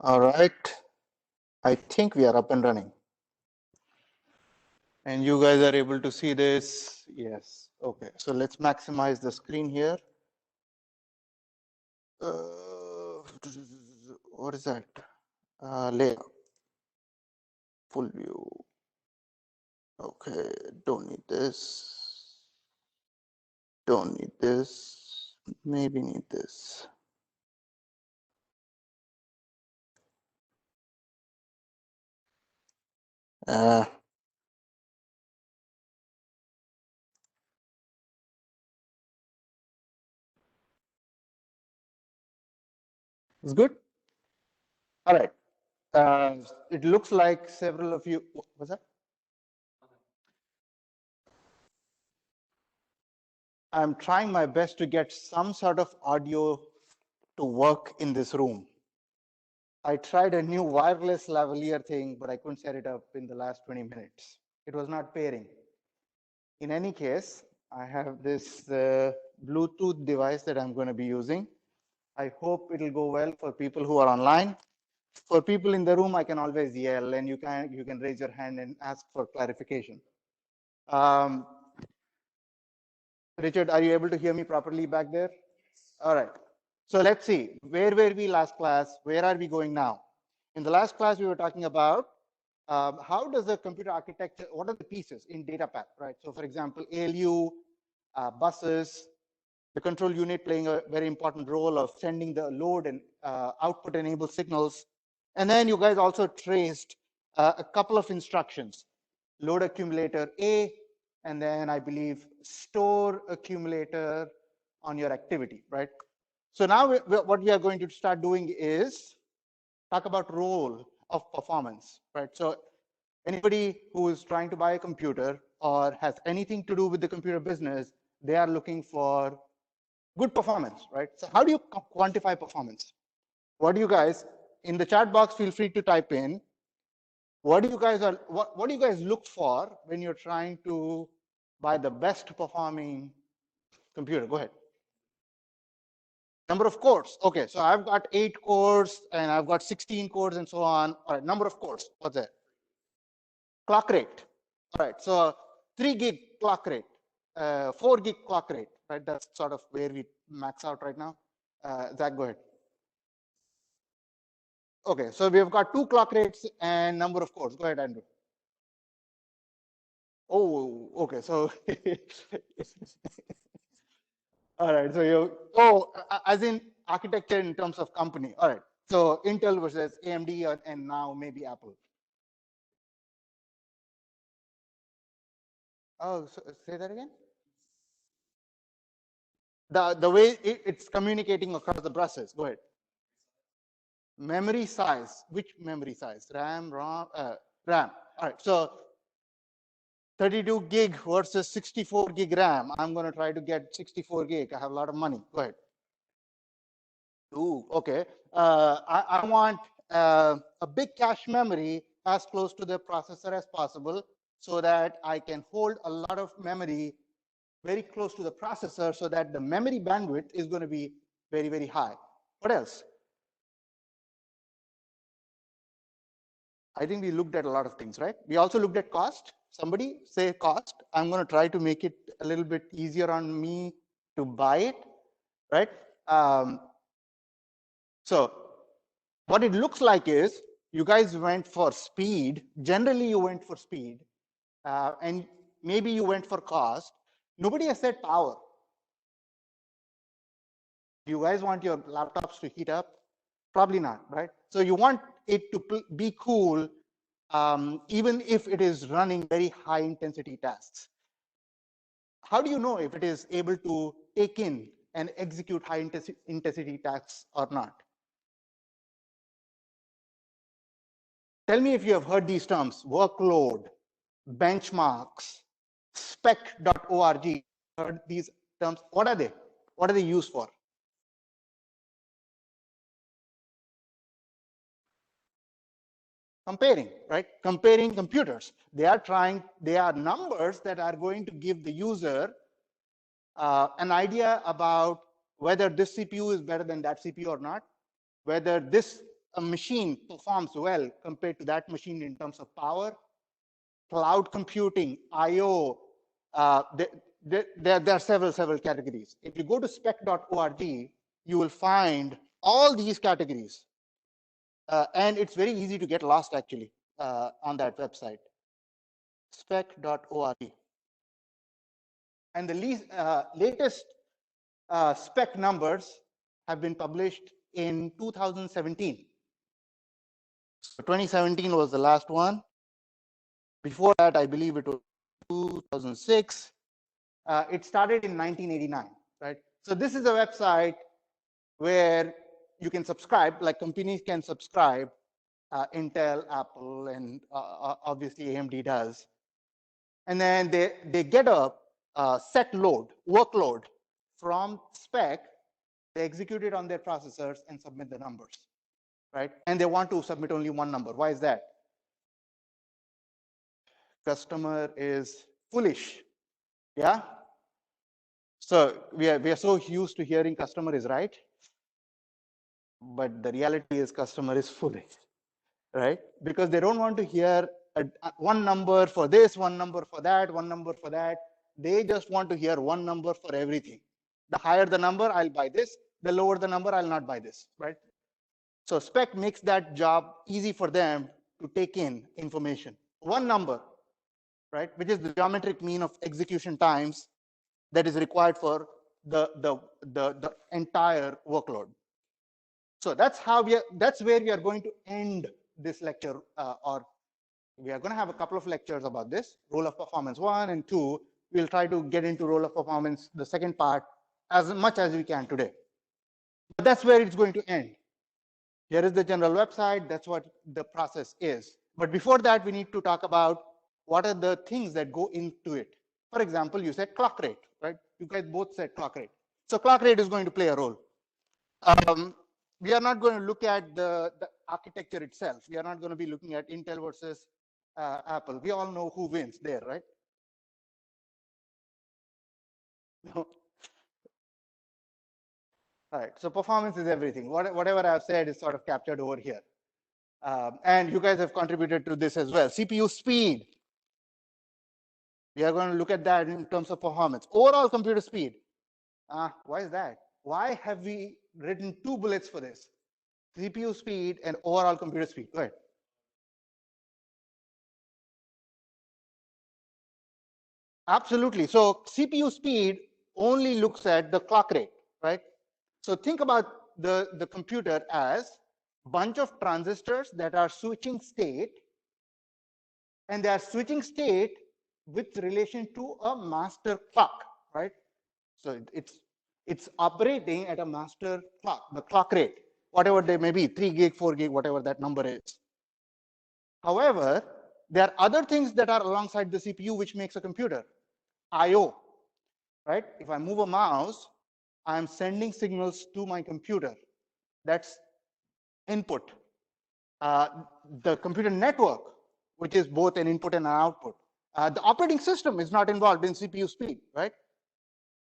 All right, I think we are up and running. And you guys are able to see this? Yes. Okay, so let's maximize the screen here. What is that? Layout, full view. Okay, don't need this. Don't need this. Maybe need this. It's good. All right. It looks like several of you. What's that? I'm trying my best to get some sort of audio to work in this room. I tried a new wireless lavalier thing, but I couldn't set it up in the last 20 minutes. It was not pairing. In any case, I have this Bluetooth device that I'm going to be using. I hope it'll go well for people who are online. For people in the room, I can always yell, and you can raise your hand and ask for clarification. Richard, are you able to hear me properly back there? All right. So let's see. Where were we last class? Where are we going now? In the last class, we were talking about how does the computer architecture, what are the pieces in data path, right? So for example, ALU, buses, the control unit playing a very important role of sending the load and output enabled signals. And then you guys also traced a couple of instructions, load accumulator A, and then I believe store accumulator on your activity, right? So now what we are going to start doing is talk about role of performance, right? So anybody who is trying to buy a computer or has anything to do with the computer business, they are looking for good performance, right? So how do you quantify performance? What do you guys, in the chat box, feel free to type in, what do you guys look for when you're trying to buy the best performing computer? Go ahead. Number of cores. Okay, so I've got 8 cores and I've got 16 cores and so on. All right, number of cores. What's that? Clock rate. All right, so 3 gig clock rate, 4 gig clock rate, right? That's sort of where we max out right now. Zach, go ahead. Okay, so we've got 2 clock rates and number of cores. Go ahead, Andrew. Oh, okay, so all right, so as in architecture in terms of company. All right, so Intel versus AMD and now maybe Apple. Oh, so say that again. The way it's communicating across the buses. Go ahead. Memory size. Which memory size? RAM, ROM, RAM. All right, so 32 gig versus 64 gig RAM. I'm going to try to get 64 gig. I have a lot of money. Go ahead. Ooh, okay. I want a big cache memory as close to the processor as possible so that I can hold a lot of memory very close to the processor so that the memory bandwidth is going to be very, very high. What else? I think we looked at a lot of things, right? We also looked at cost. Somebody say cost. I'm going to try to make it a little bit easier on me to buy it, right? So what it looks like is you guys went for speed. Generally, you went for speed. And maybe you went for cost. Nobody has said power. Do you guys want your laptops to heat up? Probably not, right? So you want it to be cool, even if it is running very high intensity tasks. How do you know if it is able to take in and execute high intensity tasks or not? Tell me if you have heard these terms: workload, benchmarks, spec.org. Heard these terms? What are they? What are they used for? Comparing, right? Comparing computers. They are numbers that are going to give the user an idea about whether this CPU is better than that CPU or not, whether this a machine performs well compared to that machine in terms of power, cloud computing, I/O. There are several categories. If you go to spec.org, you will find all these categories. And it's very easy to get lost, actually, on that website, spec.org. And the latest spec numbers have been published in 2017. So 2017 was the last one. Before that, I believe it was 2006. It started in 1989, right? So this is a website where you can subscribe, like companies can subscribe, Intel, Apple, and obviously AMD does. And then they get a set workload from spec, they execute it on their processors and submit the numbers, right? And they want to submit only one number. Why is that? Customer is foolish, yeah? So we are so used to hearing customer is right, but the reality is customer is foolish, right? Because they don't want to hear one number for this, one number for that, one number for that. They just want to hear one number for everything. The higher the number, I'll buy this. The lower the number, I'll not buy this, right? So spec makes that job easy for them to take in information. One number, right, which is the geometric mean of execution times that is required for the entire workload. So that's where we are going to end this lecture, or we are going to have a couple of lectures about this, role of performance 1 and 2. We'll try to get into role of performance, the second part, as much as we can today. But that's where it's going to end. Here is the general website. That's what the process is. But before that, we need to talk about what are the things that go into it. For example, you said clock rate, right? You guys both said clock rate. So clock rate is going to play a role. We are not going to look at the architecture itself. We are not going to be looking at Intel versus Apple. We all know who wins there, right? No. All right. So performance is everything. Whatever I've said is sort of captured over here. And you guys have contributed to this as well. CPU speed. We are going to look at that in terms of performance. Overall computer speed. Why is that? Why have we written 2 bullets for this? CPU speed and overall computer speed. Go ahead. Absolutely. So CPU speed only looks at the clock rate, right? So think about the computer as a bunch of transistors that are switching state, and they are switching state with relation to a master clock, right? So it's operating at a master clock, the clock rate, whatever they may be, 3 gig, 4 gig, whatever that number is. However, there are other things that are alongside the CPU which makes a computer. I/O, right? If I move a mouse, I'm sending signals to my computer. That's input. The computer network, which is both an input and an output. The operating system is not involved in CPU speed, right?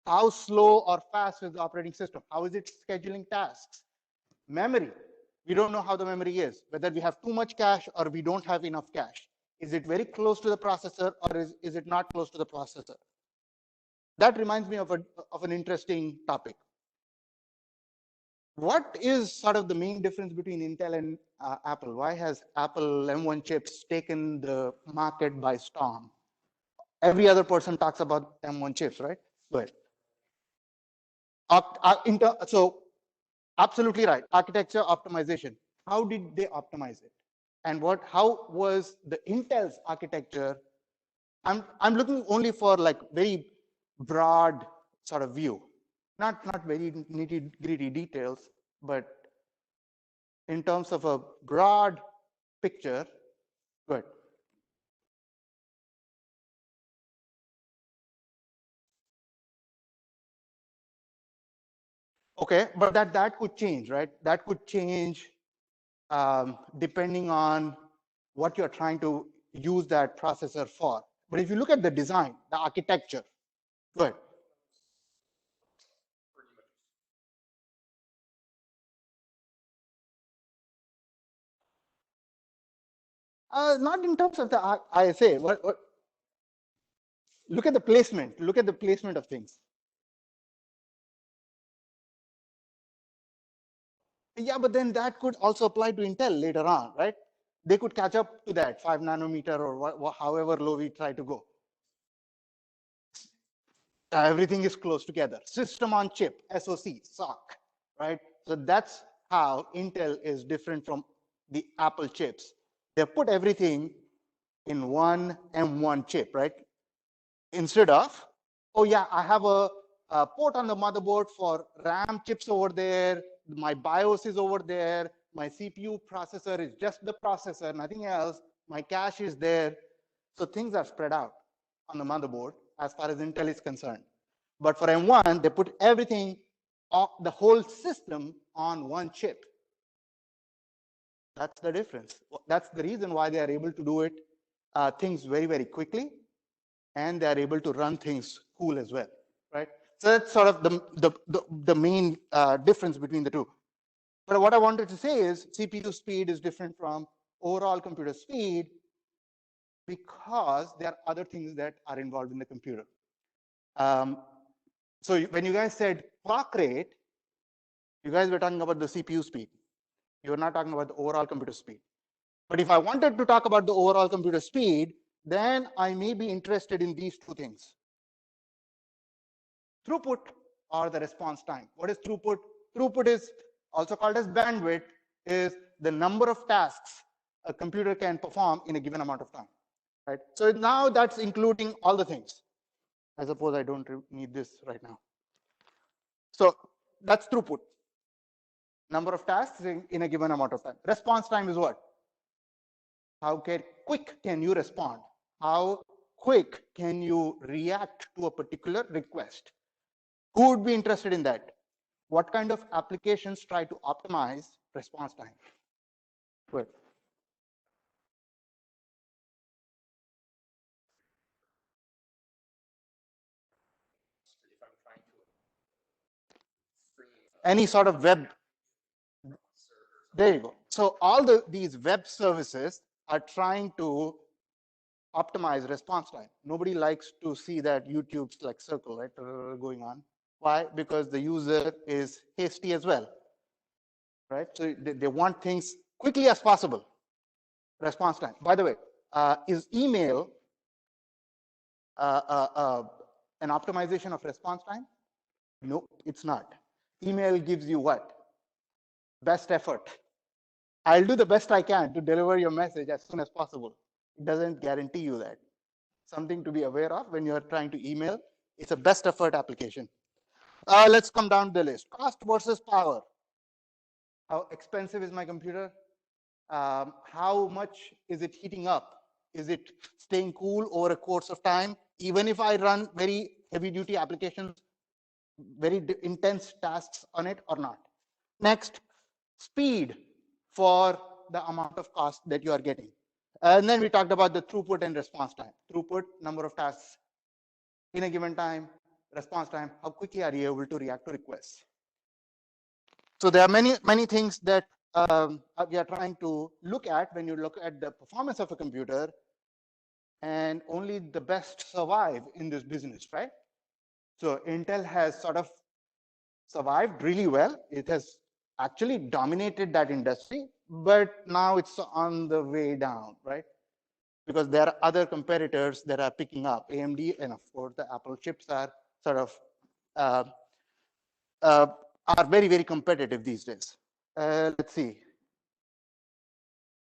How slow or fast is the operating system? How is it scheduling tasks? Memory. We don't know how the memory is, whether we have too much cache or we don't have enough cache. Is it very close to the processor, or is it not close to the processor? That reminds me of an interesting topic. What is sort of the main difference between Intel and Apple? Why has Apple M1 chips taken the market by storm? Every other person talks about M1 chips, right? Go ahead. So absolutely right. Architecture optimization. How did they optimize it? And how was the Intel's architecture? I'm looking only for like very broad sort of view, not very nitty-gritty details, but in terms of a broad picture. Good. Okay, but that could change, right? That could change depending on what you're trying to use that processor for. But if you look at the design, the architecture, good. Not in terms of the ISA. Look at the placement. Look at the placement of things. Yeah, but then that could also apply to Intel later on, right? They could catch up to that 5 nanometer or however low we try to go. Everything is close together. System on chip, SoC, right? So that's how Intel is different from the Apple chips. They put everything in one M1 chip, right? Instead of, oh yeah, I have a port on the motherboard for RAM chips over there, my BIOS is over there, my CPU processor is just the processor, nothing else, my cache is there. So things are spread out on the motherboard as far as Intel is concerned. But for M1, they put everything, the whole system on one chip. That's the difference. That's the reason why they are able to do it, things very, very quickly, and they are able to run things cool as well, right? So that's sort of the main difference between the two. But what I wanted to say is CPU speed is different from overall computer speed because there are other things that are involved in the computer. So when you guys said clock rate, you guys were talking about the CPU speed. You were not talking about the overall computer speed. But if I wanted to talk about the overall computer speed, then I may be interested in these two things. Throughput or the response time. What is throughput? Throughput is also called as bandwidth, is the number of tasks a computer can perform in a given amount of time, right? So now that's including all the things. I suppose I don't need this right now. So that's throughput. Number of tasks in a given amount of time. Response time is what? How quick can you respond? How quick can you react to a particular request? Who would be interested in that? What kind of applications try to optimize response time? Good. Any sort of web. There you go. So all these web services are trying to optimize response time. Nobody likes to see that YouTube's like circle, right, going on. Why? Because the user is hasty as well, right? So they want things quickly as possible. Response time. By the way, is email an optimization of response time? No, it's not. Email gives you what? Best effort. I'll do the best I can to deliver your message as soon as possible. It doesn't guarantee you that. Something to be aware of when you're trying to email. It's a best effort application. Let's come down the list. Cost versus power. How expensive is my computer? How much is it heating up? Is it staying cool over a course of time? Even if I run very heavy duty applications, very intense tasks on it or not. Next, speed for the amount of cost that you are getting. And then we talked about the throughput and response time. Throughput, number of tasks in a given time, response time, how quickly are you able to react to requests? So there are many things that we are trying to look at when you look at the performance of a computer, and only the best survive in this business, right? So Intel has sort of survived really well. It has actually dominated that industry, but now it's on the way down, right? Because there are other competitors that are picking up. AMD and of course the Apple chips are sort of are very, very competitive these days. Let's see.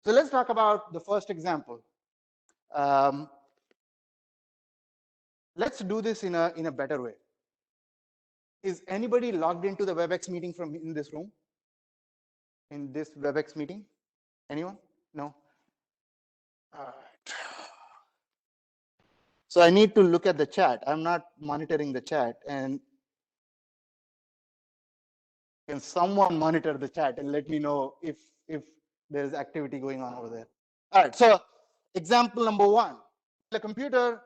So let's talk about the first example. Let's do this in a better way. Is anybody logged into the WebEx meeting from in this room? In this WebEx meeting? Anyone? No? All right. So I need to look at the chat. I'm not monitoring the chat. And can someone monitor the chat and let me know if there's activity going on over there? All right. So example number one, the computer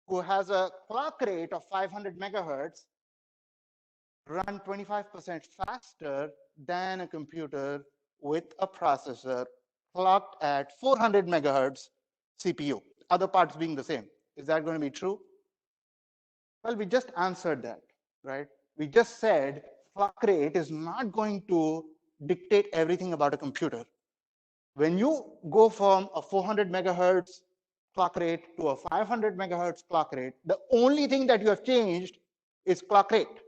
who has a clock rate of 500 megahertz run 25% faster than a computer with a processor clocked at 400 megahertz CPU, other parts being the same. Is that going to be true? Well, we just answered that, right? We just said clock rate is not going to dictate everything about a computer. When you go from a 400 megahertz clock rate to a 500 megahertz clock rate, the only thing that you have changed is clock rate,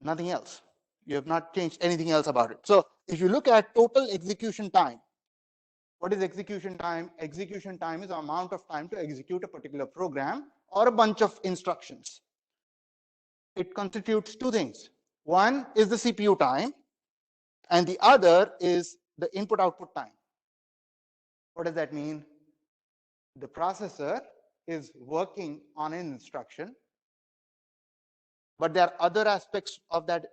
nothing else. You have not changed anything else about it. So if you look at total execution time, what is execution time? Execution time is the amount of time to execute a particular program or a bunch of instructions. It constitutes two things. One is the CPU time, and the other is the input-output time. What does that mean? The processor is working on an instruction, but there are other aspects of that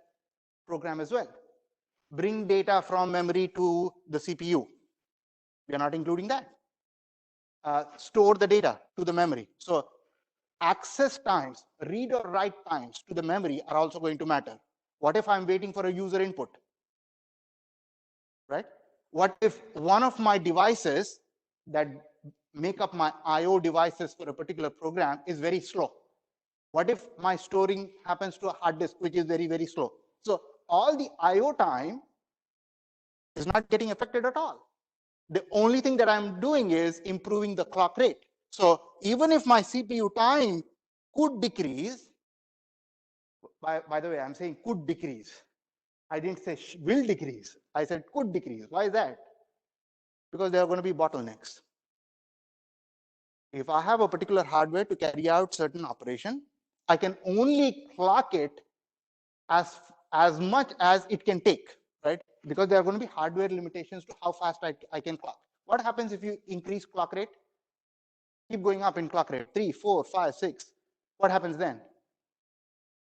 program as well. Bring data from memory to the CPU. We are not including that. Store the data to the memory. So access times, read or write times to the memory are also going to matter. What if I'm waiting for a user input? Right? What if one of my devices that make up my I/O devices for a particular program is very slow? What if my storing happens to a hard disk, which is very, very slow? So all the I/O time is not getting affected at all. The only thing that I'm doing is improving the clock rate. So even if my CPU time could decrease, by the way, I'm saying could decrease. I didn't say will decrease. I said could decrease. Why is that? Because there are going to be bottlenecks. If I have a particular hardware to carry out certain operation, I can only clock it as much as it can take, right? Because there are going to be hardware limitations to how fast I can clock. What happens if you increase clock rate? Keep going up in clock rate, 3, 4, 5, 6. What happens then?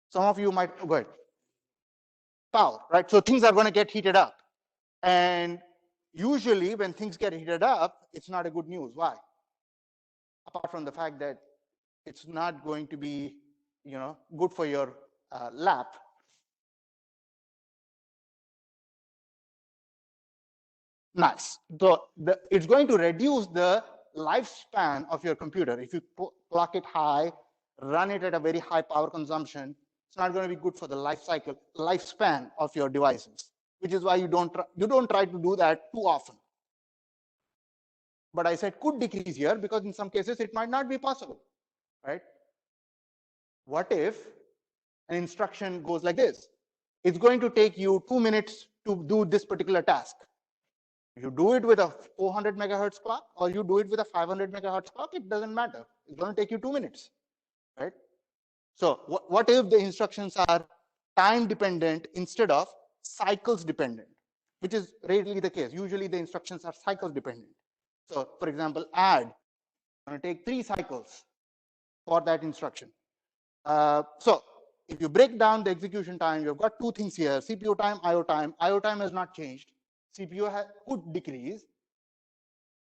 Some of you might go ahead. Power, right? So things are going to get heated up. And usually when things get heated up, it's not a good news. Why? Apart from the fact that it's not going to be, good for your lap. Nice. So it's going to reduce the lifespan of your computer. If you clock it high, run it at a very high power consumption, it's not going to be good for the lifespan of your devices, which is why you don't try to do that too often. But I said could decrease here because in some cases it might not be possible, right? What if an instruction goes like this? It's going to take you 2 minutes to do this particular task. You do it with a 400 megahertz clock or you do it with a 500 megahertz clock, it doesn't matter. It's going to take you 2 minutes, right? So what if the instructions are time dependent instead of cycles dependent, which is rarely the case. Usually the instructions are cycles dependent. So for example, add, I'm going to take 3 cycles for that instruction. So if you break down the execution time, you've got 2 things here, CPU time, IO time. IO time has not changed. CPU could decrease,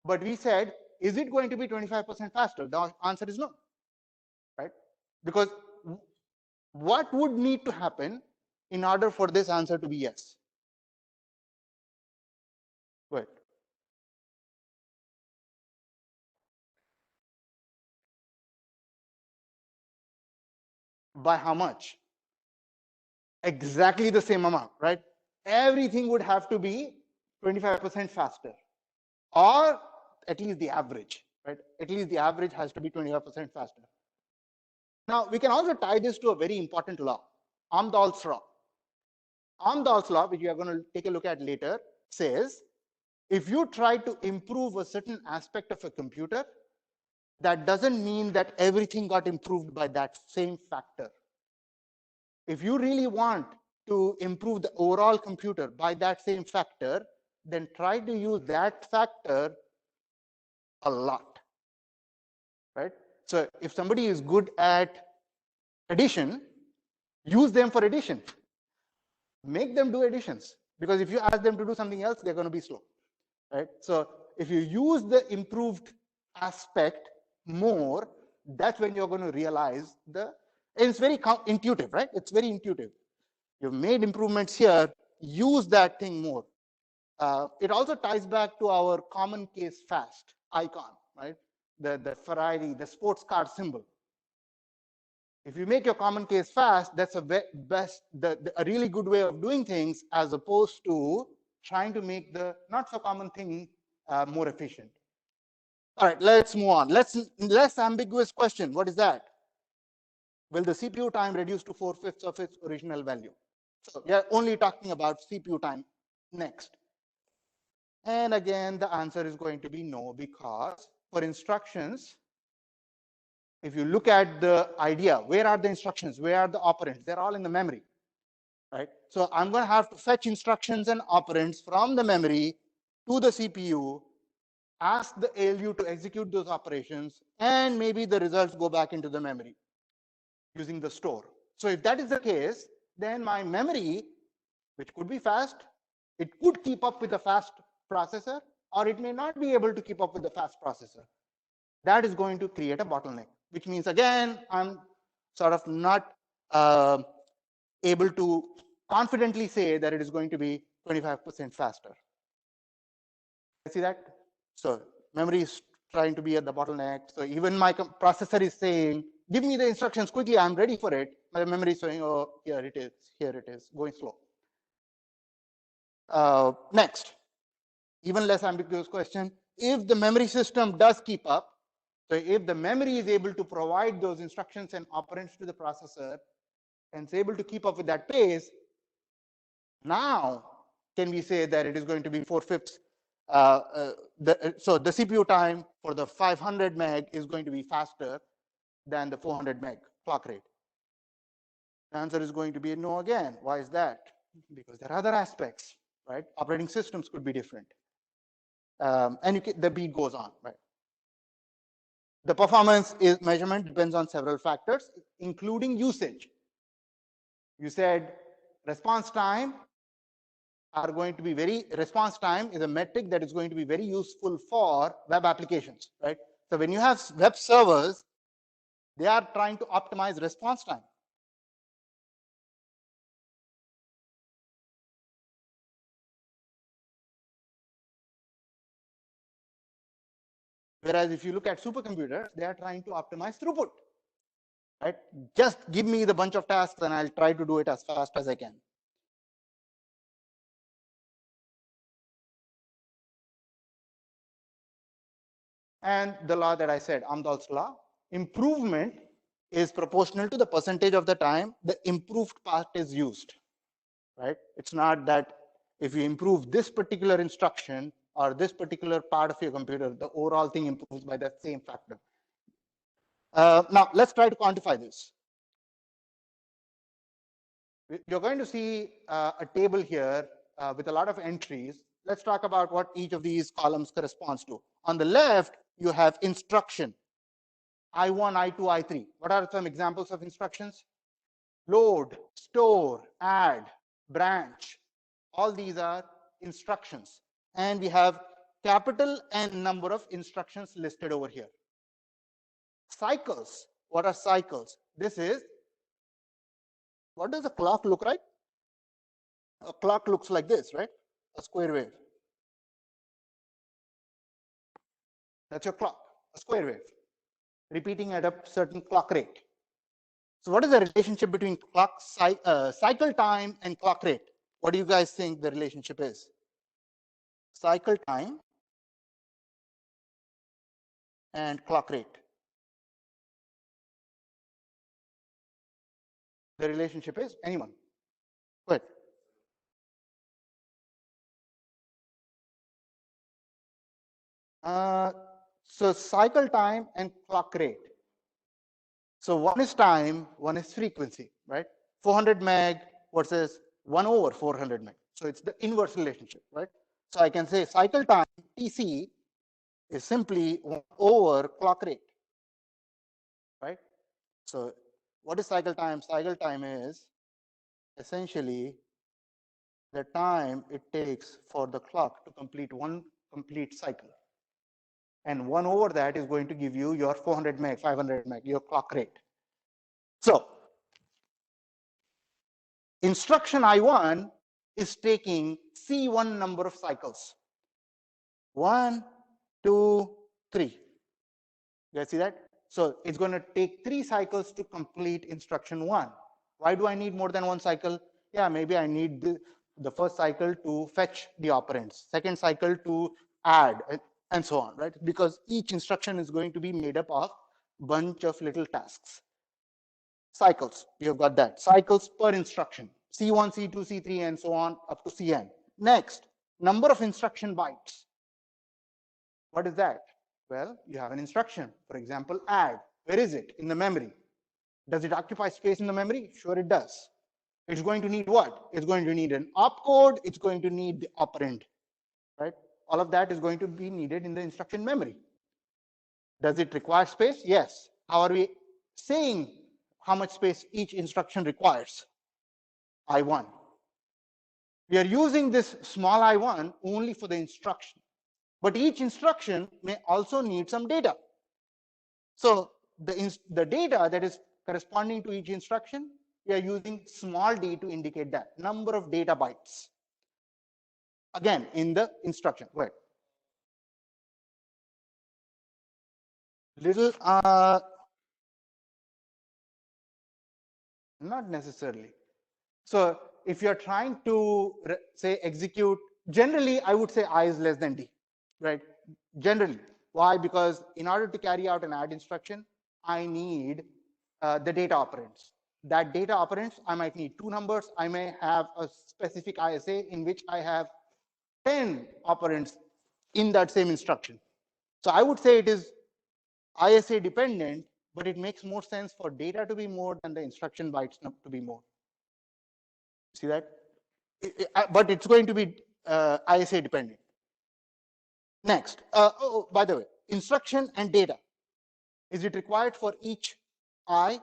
but we said, is it going to be 25% faster? The answer is no, right? Because what would need to happen in order for this answer to be yes? Wait. By how much? Exactly the same amount, right? Everything would have to be 25% faster, or at least the average, right? At least the average has to be 25% faster. Now, we can also tie this to a very important law, Amdahl's law. Amdahl's law, which we are going to take a look at later, says if you try to improve a certain aspect of a computer, that doesn't mean that everything got improved by that same factor. If you really want to improve the overall computer by that same factor, then try to use that factor a lot, right? So if somebody is good at addition, use them for addition. Make them do additions, because if you ask them to do something else, they're going to be slow, right? So if you use the improved aspect more, that's when you're going to realize and it's very intuitive, right? It's very intuitive. You've made improvements here, use that thing more. It also ties back to our common case fast icon, right? The Ferrari, the sports car symbol. If you make your common case fast, that's a a really good way of doing things, as opposed to trying to make the not so common thing more efficient. All right, let's move on. Less ambiguous question. What is that? Will the CPU time reduce to 4/5 of its original value? So we are only talking about CPU time next. And again, the answer is going to be no, because for instructions, if you look at the idea, where are the instructions? Where are the operands? They're all in the memory, right? So I'm going to have to fetch instructions and operands from the memory to the CPU, ask the ALU to execute those operations, and maybe the results go back into the memory using the store. So if that is the case, then my memory, which could be fast, it could keep up with a fast processor, or it may not be able to keep up with the fast processor. That is going to create a bottleneck, which means, again, I'm sort of not able to confidently say that it is going to be 25% faster. See that? So memory is trying to be at the bottleneck. So even my processor is saying, give me the instructions quickly, I'm ready for it. My memory is saying, oh, here it is, going slow. Next, even less ambiguous question. If the memory system does keep up, so if the memory is able to provide those instructions and operands to the processor and is able to keep up with that pace, now can we say that it is going to be 4/5? So the CPU time for the 500 meg is going to be faster than the 400 meg clock rate? The answer is going to be no again. Why is that? Because there are other aspects, right? Operating systems could be different. And the beat goes on, right? The performance measurement depends on several factors, including usage. You said response time are going to be response time is a metric that is going to be very useful for web applications, right? So when you have web servers, they are trying to optimize response time. Whereas if you look at supercomputers, they are trying to optimize throughput, right? Just give me the bunch of tasks and I'll try to do it as fast as I can. And the law that I said, Amdahl's law, improvement is proportional to the percentage of the time the improved part is used, right? It's not that if you improve this particular instruction or this particular part of your computer, the overall thing improves by that same factor. Now, let's try to quantify this. You're going to see a table here with a lot of entries. Let's talk about what each of these columns corresponds to. On the left, you have instruction, I1, I2, I3. What are some examples of instructions? Load, store, add, branch. All these are instructions. And we have capital N number of instructions listed over here. Cycles. What are cycles? This is, what does a clock look like? A clock looks like this, right? A square wave. That's your clock, a square wave, repeating at a certain clock rate. So what is the relationship between cycle time and clock rate? What do you guys think the relationship is? Cycle time and clock rate. The relationship is, anyone? Go ahead. So cycle time and clock rate. So one is time, one is frequency, right? 400 meg versus 1 over 400 meg. So it's the inverse relationship, right? So I can say cycle time, TC, is simply 1 over clock rate, right? So what is cycle time? Cycle time is essentially the time it takes for the clock to complete one complete cycle. And 1 over that is going to give you your 400 meg, 500 meg, your clock rate. So instruction I1 is taking C1 number of cycles. 1, 2, 3. You guys see that? So it's going to take 3 cycles to complete instruction 1. Why do I need more than 1 cycle? Yeah, maybe I need the first cycle to fetch the operands, second cycle to add, and so on, right? Because each instruction is going to be made up of a bunch of little tasks. Cycles, you've got that. Cycles per instruction. C1, C2, C3, and so on up to Cn. Next, number of instruction bytes. What is that? Well, you have an instruction. For example, add. Where is it? In the memory. Does it occupy space in the memory? Sure, it does. It's going to need what? It's going to need an opcode. It's going to need the operand, right? All of that is going to be needed in the instruction memory. Does it require space? Yes. How are we saying how much space each instruction requires? I1. We are using this small I1 only for the instruction. But each instruction may also need some data. So the data that is corresponding to each instruction, we are using small d to indicate that number of data bytes. Again, in the instruction. Wait. Little, not necessarily. So if you're trying to say execute, generally I would say I is less than d, right? Generally. Why? Because in order to carry out an add instruction, I need the data operands. That data operands, I might need 2 numbers. I may have a specific ISA in which I have 10 operands in that same instruction. So I would say it is ISA dependent, but it makes more sense for data to be more than the instruction bytes to be more. See that? But it's going to be ISA dependent. Next, oh, by the way, instruction and data. Is it required for each I?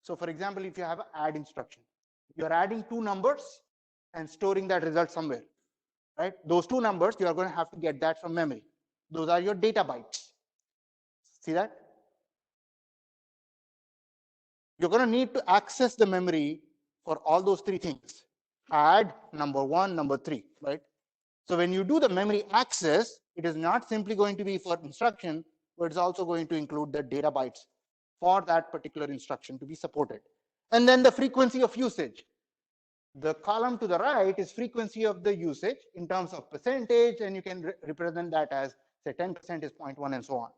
So for example, if you have an add instruction, you're adding 2 numbers and storing that result somewhere, right? Those 2 numbers, you are going to have to get that from memory. Those are your data bytes. See that? You're going to need to access the memory for all those 3 things. Add, number 1, number 3, right? So when you do the memory access, it is not simply going to be for instruction, but it's also going to include the data bytes for that particular instruction to be supported. And then the frequency of usage. The column to the right is frequency of the usage in terms of percentage, and you can represent that as, say, 10% is 0.1 and so on.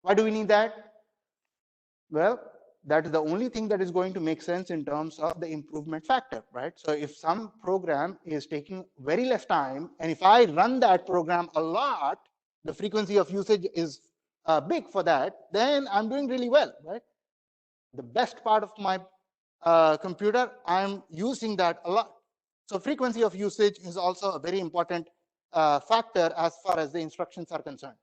Why do we need that? Well, that is the only thing that is going to make sense in terms of the improvement factor, right? So if some program is taking very less time, and if I run that program a lot, the frequency of usage is big for that, then I'm doing really well, right? The best part of my computer, I'm using that a lot. So frequency of usage is also a very important factor as far as the instructions are concerned.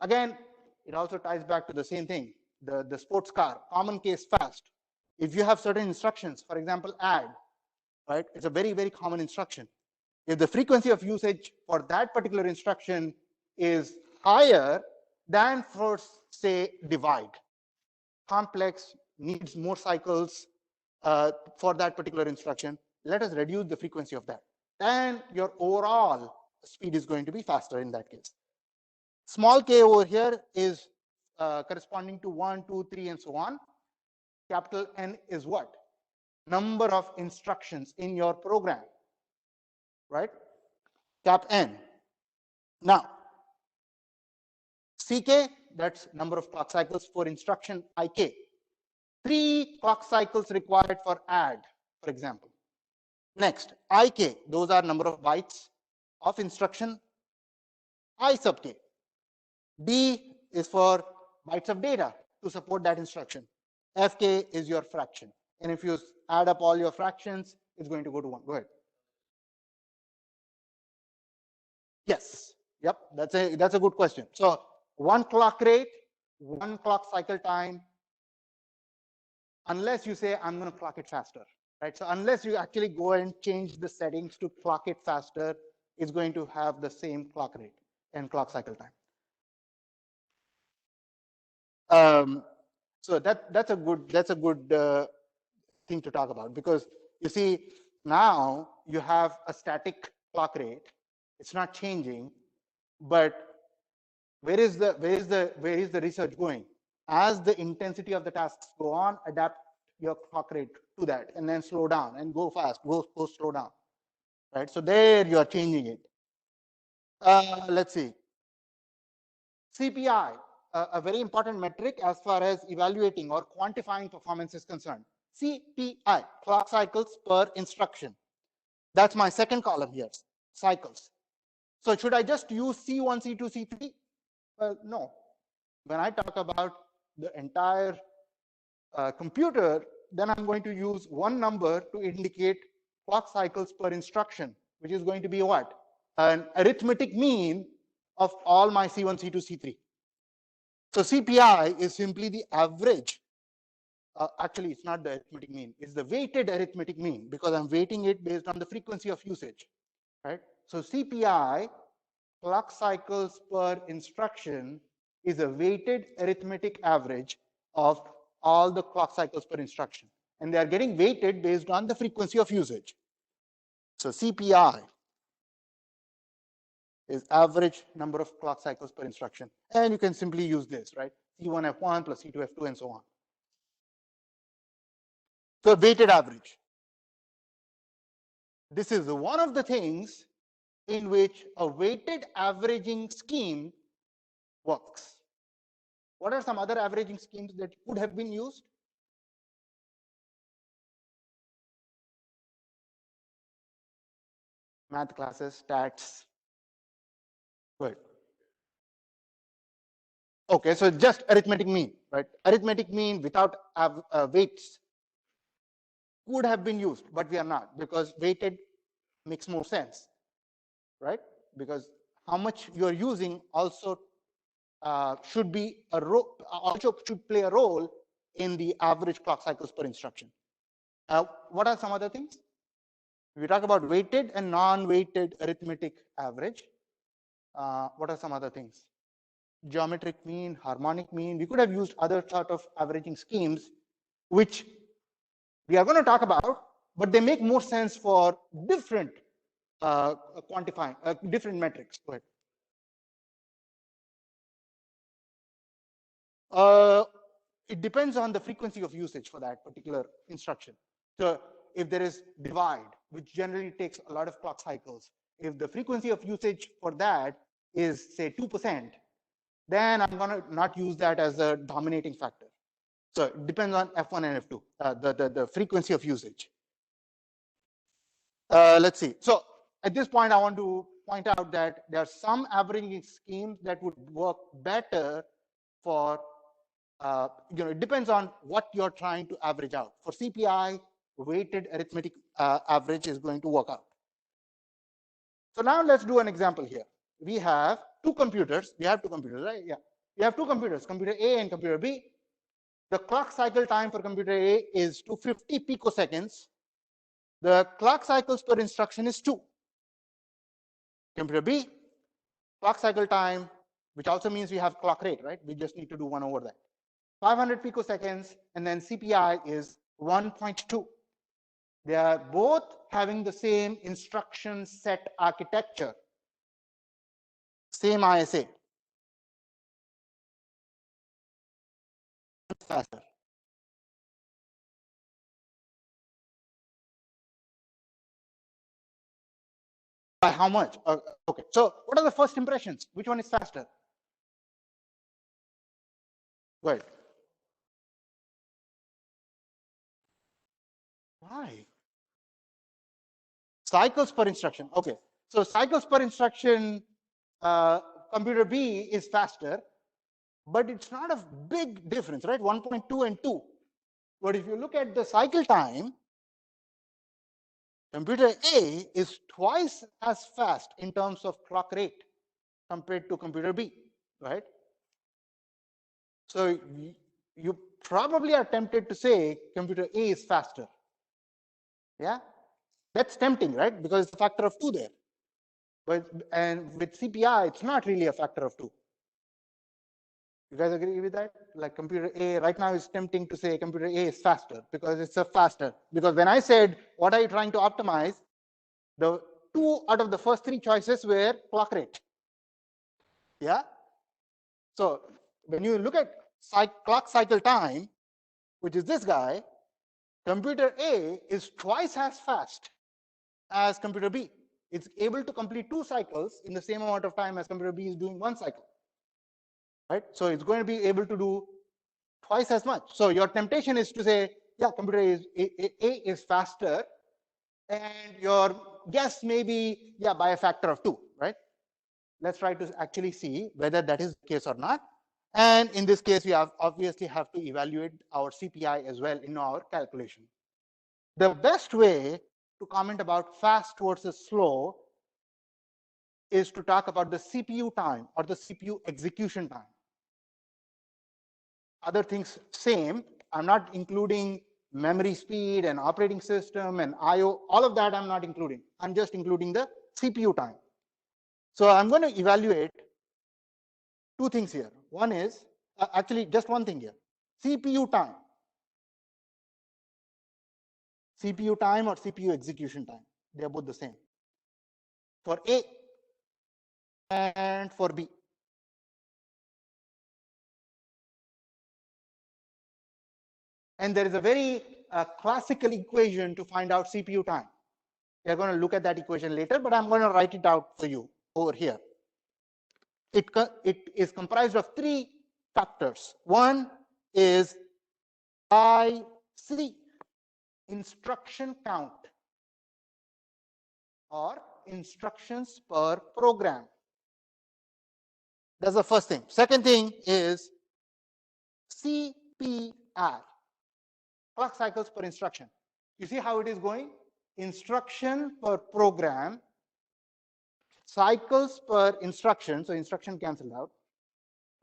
Again, it also ties back to the same thing. The sports car, common case fast. If you have certain instructions, for example, add, right? It's a very, very common instruction. If the frequency of usage for that particular instruction is higher than for, say, divide, complex, needs more cycles for that particular instruction, let us reduce the frequency of that. And your overall speed is going to be faster in that case. Small k over here is corresponding to 1, 2, 3, and so on. Capital N is what? Number of instructions in your program, right? Cap N. Now, CK, that's number of clock cycles for instruction IK. 3 clock cycles required for add, for example. Next, IK, those are number of bytes of instruction I sub k. D is for bytes of data to support that instruction. Fk is your fraction. And if you add up all your fractions, it's going to go to 1. Go ahead. Yes. Yep. That's a good question. So 1 clock rate, 1 clock cycle time, unless you say I'm going to clock it faster, right? So unless you actually go and change the settings to clock it faster, it's going to have the same clock rate and clock cycle time. So that's a good thing to talk about, because you see, now you have a static clock rate. It's not changing, but where is the research going? As the intensity of the tasks go on, adapt your clock rate to that, and then slow down and go fast, go slow down, right? So there you are changing it. Let's see. CPI, a very important metric as far as evaluating or quantifying performance is concerned. CPI, clock cycles per instruction. That's my second column here, cycles. So should I just use C1, C2, C3? Well, no. When I talk about the entire computer, then I'm going to use one number to indicate clock cycles per instruction, which is going to be what? An arithmetic mean of all my C1, C2, C3. So CPI is simply the average. Actually, it's not the arithmetic mean. It's the weighted arithmetic mean, because I'm weighting it based on the frequency of usage, right? So CPI, clock cycles per instruction, is a weighted arithmetic average of all the clock cycles per instruction. And they are getting weighted based on the frequency of usage. So CPI is average number of clock cycles per instruction. And you can simply use this, right? C1F1 plus C2F2 and so on. So weighted average. This is one of the things in which a weighted averaging scheme works. What are some other averaging schemes that could have been used? Math classes, stats. Good. Okay, so just arithmetic mean, right? Arithmetic mean without weights could have been used, but we are not, because weighted makes more sense, right? Because how much you are using also should be also should play a role in the average clock cycles per instruction. What are some other things? We talk about weighted and non-weighted arithmetic average. What are some other things? Geometric mean, harmonic mean. We could have used other sort of averaging schemes, which we are going to talk about, but they make more sense for different quantifying, different metrics. Go ahead. It depends on the frequency of usage for that particular instruction. So if there is divide, which generally takes a lot of clock cycles, if the frequency of usage for that is, say, 2%, then I'm going to not use that as a dominating factor. So it depends on F1 and F2, the frequency of usage. Let's see. So at this point, I want to point out that there are some averaging schemes that would work better for, it depends on what you're trying to average out. For CPI, weighted arithmetic average is going to work out. So now let's do an example here. We have two computers. We have two computers, right? Yeah. We have two computers, computer A and computer B. The clock cycle time for computer A is 250 picoseconds. The clock cycles per instruction is 2. Computer B, clock cycle time, which also means we have clock rate, right? We just need to do 1 over that. 500 picoseconds, and then CPI is 1.2. They are both having the same instruction set architecture, same ISA. Faster. By how much? Okay, so what are the first impressions? Which one is faster? Go ahead. Why? Cycles per instruction. Okay, so cycles per instruction, computer B is faster, but it's not a big difference, right? 1.2 and 2. But if you look at the cycle time, computer A is twice as fast in terms of clock rate compared to computer B, right? So you probably are tempted to say computer A is faster. Yeah, that's tempting, right? Because it's a factor of 2 there. And with CPI, it's not really a factor of 2. You guys agree with that? Like computer A right now is tempting to say computer A is faster because it's a faster. Because when I said, what are you trying to optimize? The 2 out of the first 3 choices were clock rate. Yeah. So when you look at clock cycle time, which is this guy, computer A is twice as fast as computer B. It's able to complete 2 cycles in the same amount of time as computer B is doing 1 cycle. Right? So it's going to be able to do twice as much. So your temptation is to say, yeah, computer A is faster, and your guess may be, yeah, by a factor of 2, right? Let's try to actually see whether that is the case or not. And in this case, we obviously have to evaluate our CPI as well in our calculation. The best way to comment about fast versus slow is to talk about the CPU time or the CPU execution time. Other things same. I'm not including memory speed and operating system and IO, all of that I'm not including. I'm just including the CPU time. So I'm going to evaluate 2 things here. One is, actually just one thing here, CPU time. CPU time or CPU execution time, they're both the same for A and for B. And there is a very classical equation to find out CPU time. We're going to look at that equation later, but I'm going to write it out for you over here. It is comprised of 3 factors. One is IC, instruction count, or instructions per program. That's the first thing. Second thing is CPI, clock cycles per instruction. You see how it is going? Instruction per program, cycles per instruction, so instruction cancelled out,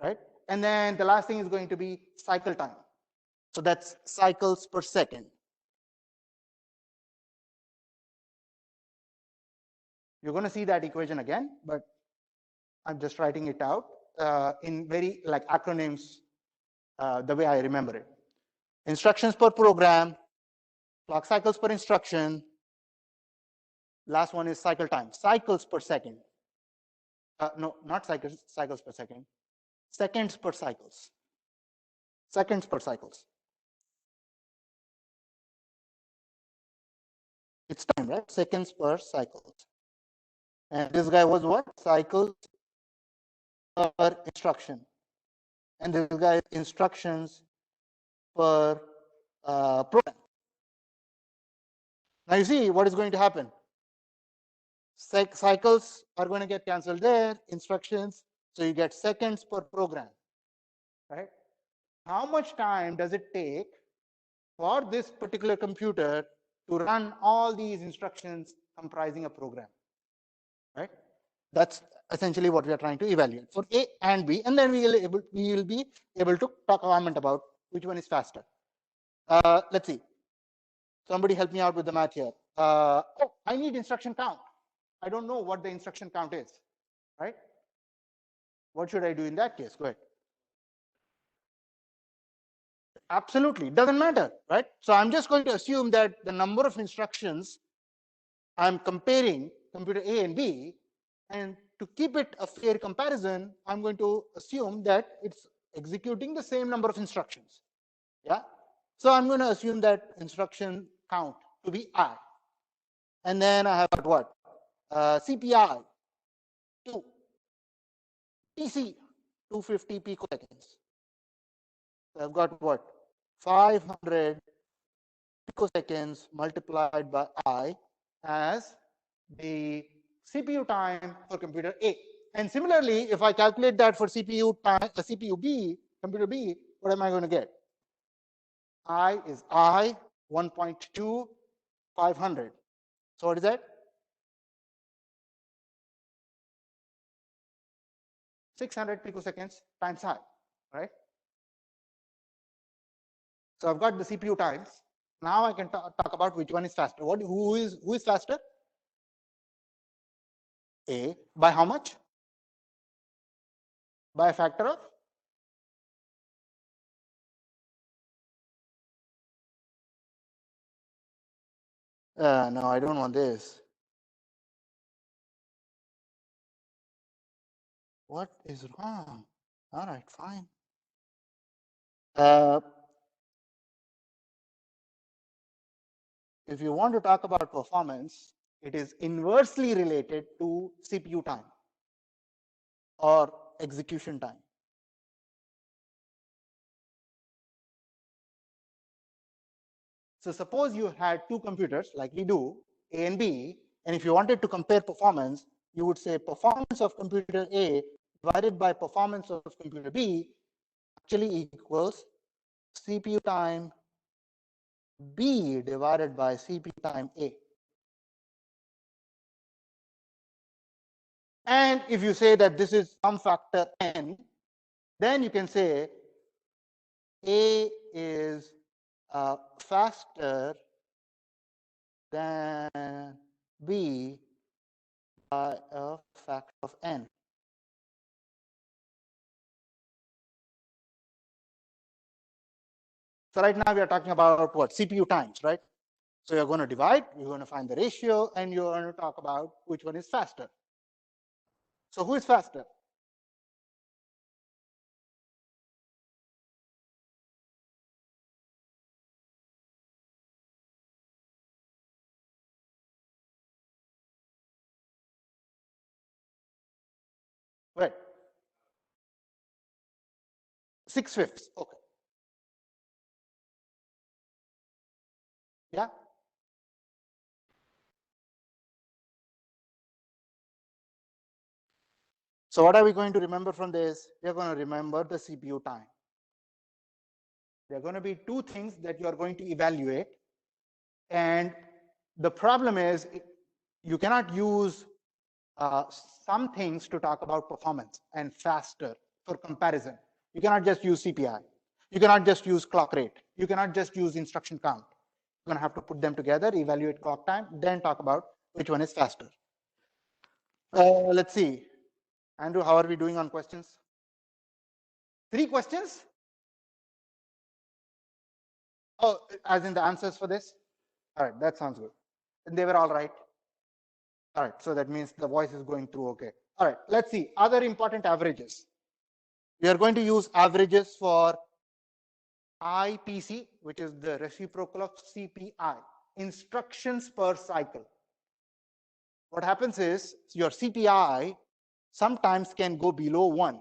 right? And then the last thing is going to be cycle time. So that's cycles per second. You're going to see that equation again, but I'm just writing it out in very like acronyms, the way I remember it. Instructions per program, clock cycles per instruction. Last one is cycle time, cycles per second. No, not cycles per second, seconds per cycles. Seconds per cycles. It's time, right? Seconds per cycles. And this guy was what? Cycles per instruction. And this guy instructions per program. Now you see what is going to happen. Cycles are going to get cancelled there, instructions, so you get seconds per program, right? How much time does it take for this particular computer to run all these instructions comprising a program, right? That's essentially what we are trying to evaluate for A and B, and then we will be able to talk a comment about which one is faster. Let's see. Somebody help me out with the math here. Oh, I need instruction count. I don't know what the instruction count is, right? What should I do in that case? Go ahead. Absolutely, it doesn't matter, right? So I'm just going to assume that the number of instructions I'm comparing computer A and B, and to keep it a fair comparison, I'm going to assume that it's executing the same number of instructions. Yeah. So I'm going to assume that instruction count to be I. And then I have what? CPI 2, TC 250 picoseconds. So I've got what? 500 picoseconds multiplied by I as the CPU time for computer A. And similarly, if I calculate that for CPU time, CPU B, computer B, what am I going to get? I is I 1.2 500. So what is that? 600 picoseconds times I, right? So I've got the CPU times. Now I can talk about which one is faster. Who is faster? A. By how much? By a factor of No, I don't want this. What is wrong? All right, fine. If you want to talk about performance, it is inversely related to CPU time or execution time. So suppose you had two computers like we do, A and B, and if you wanted to compare performance, you would say performance of computer A divided by performance of computer B actually equals CPU time B divided by CPU time A. And if you say that this is some factor n, then you can say A is faster than B by a factor of n. So right now we are talking about what? CPU times, right? So you're going to divide, you're going to find the ratio, and you're going to talk about which one is faster. So who is faster? Right. 6/5. Okay. Yeah. So what are we going to remember from this? We're going to remember the CPU time. There are going to be two things that you are going to evaluate. And the problem is you cannot use some things to talk about performance and faster for comparison. You cannot just use CPI. You cannot just use clock rate. You cannot just use instruction count. You're going to have to put them together, evaluate clock time, then talk about which one is faster. Let's see. Andrew, how are we doing on questions? 3 questions? Oh, as in the answers for this? All right, that sounds good. And they were all right. All right, so that means the voice is going through okay. All right, let's see. Other important averages. We are going to use averages for IPC, which is the reciprocal of CPI, instructions per cycle. What happens is your CPI sometimes can go below 1.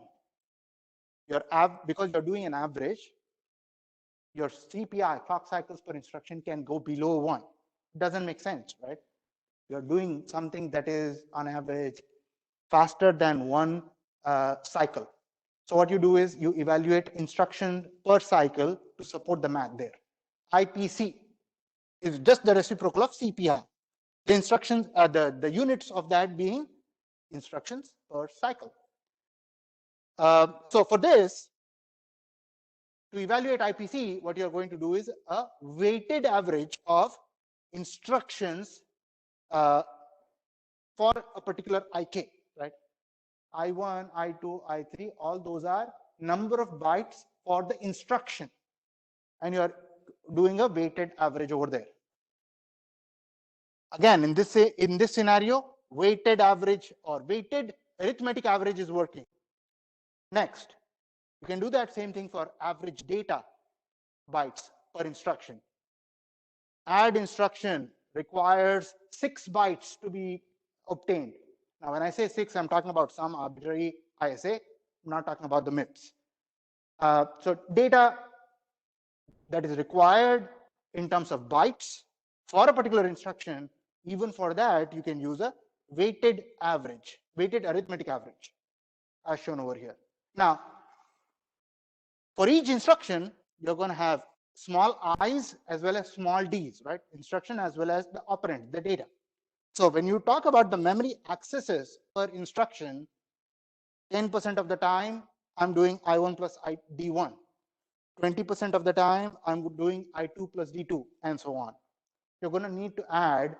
Because you're doing an average, your CPI, clock cycles per instruction, can go below 1. It doesn't make sense, right? You're doing something that is on average faster than 1 cycle. So what you do is you evaluate instruction per cycle to support the math there. IPC is just the reciprocal of CPI. The instructions, the units of that being instructions per cycle. So for this, to evaluate IPC, what you're going to do is a weighted average of instructions for a particular IK, right? I1, I2, I3, all those are number of bytes for the instruction. And you're doing a weighted average over there. Again, in this scenario, weighted average or weighted arithmetic average is working. Next, you can do that same thing for average data bytes per instruction. Add instruction requires 6 bytes to be obtained. Now, when I say 6, I'm talking about some arbitrary ISA. I'm not talking about the MIPS. So data that is required in terms of bytes for a particular instruction, even for that, you can use a weighted average, weighted arithmetic average, as shown over here. Now, for each instruction, you're going to have small i's as well as small d's, right? Instruction as well as the operand, the data. So when you talk about the memory accesses per instruction, 10% of the time, I'm doing I1 plus D1. 20% of the time, I'm doing I2 plus D2, and so on. You're going to need to add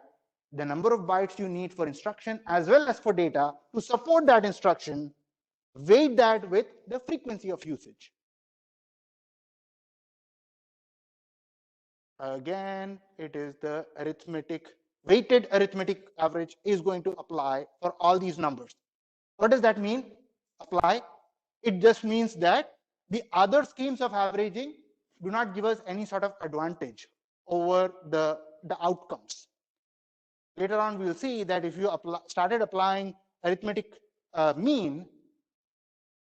the number of bytes you need for instruction as well as for data to support that instruction, weight that with the frequency of usage. Again, it is the arithmetic weighted arithmetic average is going to apply for all these numbers. What does that mean? Apply. It just means that the other schemes of averaging do not give us any sort of advantage over the outcomes. Later on, we'll see that if you started applying arithmetic mean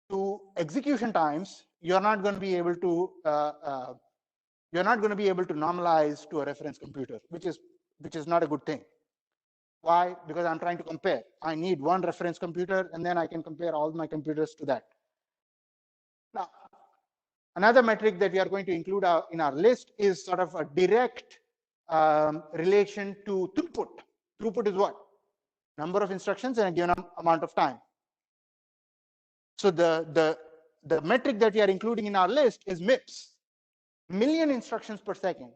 to execution times, you're not going to be able to normalize to a reference computer, which is not a good thing. Why? Because I'm trying to compare. I need one reference computer, and then I can compare all my computers to that. Now, another metric that we are going to include in our list is sort of a direct relation to throughput. Throughput is what? Number of instructions in a given amount of time. So the metric that we are including in our list is MIPS, million instructions per second.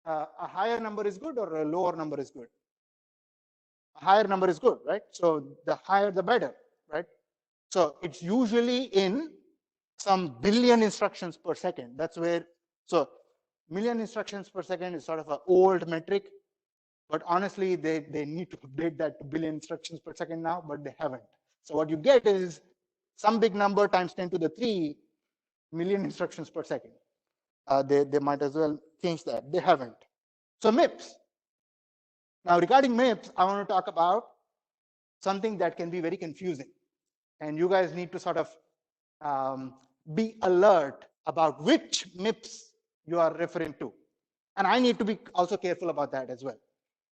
A higher number is good or a lower number is good? A higher number is good, right? So the higher the better, right? So it's usually in some billion instructions per second. That's where, so million instructions per second is sort of an old metric, but honestly, they need to update that to billion instructions per second now, but they haven't. So what you get is some big number times 10 to the 3 million instructions per second. They might as well change that. They haven't. So MIPS. Now, regarding MIPS, I want to talk about something that can be very confusing. And you guys need to sort of be alert about which MIPS you are referring to. And I need to be also careful about that as well.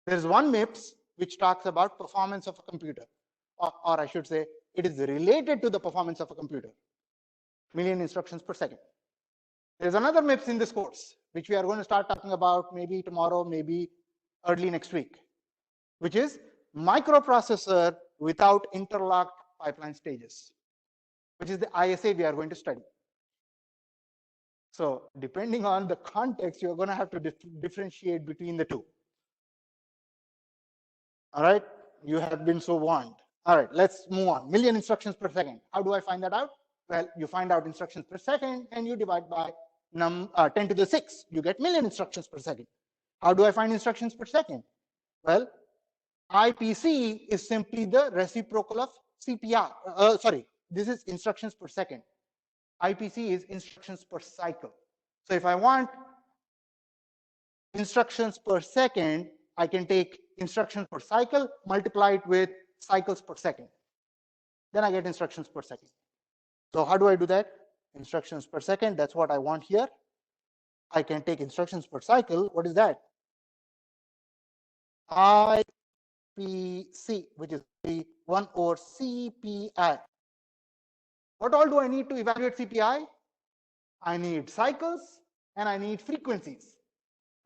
There's one MIPS which talks about performance of a computer, or I should say, it is related to the performance of a computer, million instructions per second. There's another MIPS in this course, which we are going to start talking about maybe tomorrow, maybe early next week, which is microprocessor without interlocked pipeline stages, which is the ISA we are going to study. So depending on the context, you're going to have to differentiate between the two. All right, you have been so warned. All right, let's move on. Million instructions per second. How do I find that out? Well, you find out instructions per second and you divide by 10 to the 6. You get million instructions per second. How do I find instructions per second? Well, IPC is simply the reciprocal of CPR. Sorry, this is instructions per second. IPC is instructions per cycle. So if I want instructions per second, I can take instructions per cycle, multiply it with cycles per second. Then I get instructions per second. So how do I do that? Instructions per second, that's what I want here. I can take instructions per cycle. What is that? IPC, which is 1 over CPI. What all do I need to evaluate CPI? I need cycles and I need frequencies,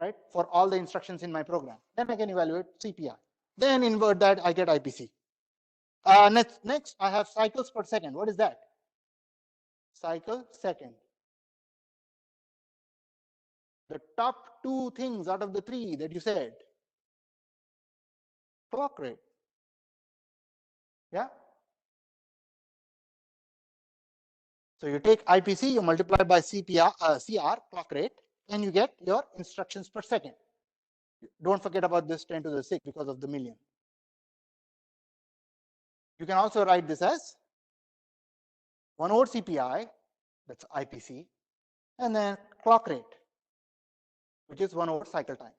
right, for all the instructions in my program. Then I can evaluate CPI. Then invert that, I get IPC. Next, I have cycles per second. What is that? Cycle second. The top two things out of the three that you said. Clock rate. Yeah. So you take IPC, you multiply by CR, clock rate, and you get your instructions per second. Don't forget about this 10 to the 6 because of the million. You can also write this as 1 over CPI, that's IPC, and then clock rate, which is 1 over cycle time.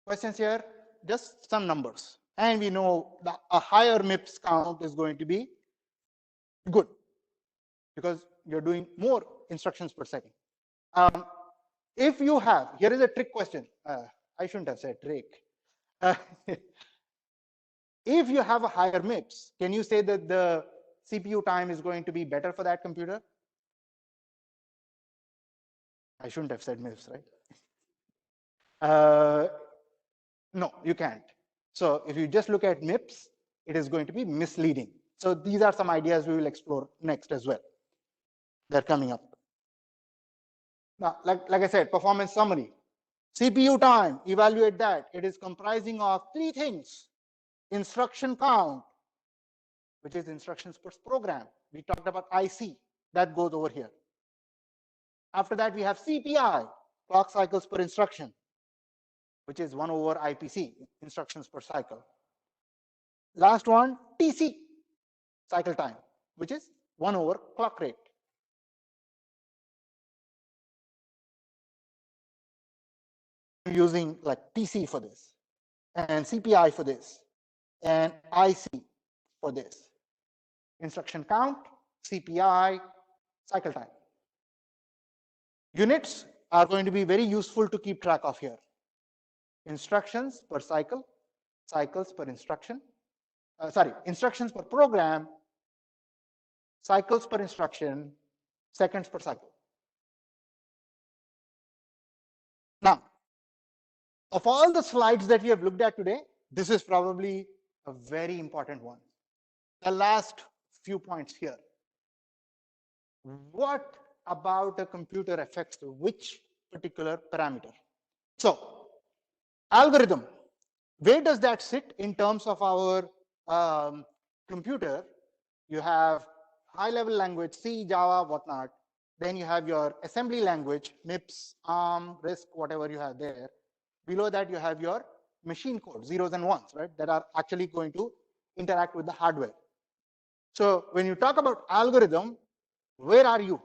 Questions here? Just some numbers. And we know that a higher MIPS count is going to be good because you're doing more instructions per second. If you have, here is a trick question. I shouldn't have said trick. If you have a higher MIPS, can you say that the CPU time is going to be better for that computer? I shouldn't have said MIPS, right? No, you can't. So if you just look at MIPS, it is going to be misleading. So these are some ideas we will explore next as well. They're coming up. Now, like I said, performance summary. CPU time, evaluate that. It is comprising of three things. Instruction count, which is instructions per program. We talked about IC, that goes over here. After that, we have CPI, clock cycles per instruction. which is 1 over IPC, instructions per cycle. Last one, TC, cycle time, which is 1 over clock rate. I'm using like TC for this, and CPI for this, and IC for this. Instruction count, CPI, cycle time. Units are going to be very useful to keep track of here. Instructions per cycle, cycles per instruction. Instructions per program, cycles per instruction, seconds per cycle. Now, of all the slides that we have looked at today, this is probably a very important one. The last few points here. What about a computer affects which particular parameter? So, algorithm, where does that sit in terms of our computer? You have high-level language, C, Java, whatnot. Then you have your assembly language, MIPS, ARM, RISC, whatever you have there. Below that, you have your machine code, zeros and ones, right, that are actually going to interact with the hardware. So when you talk about algorithm, where are you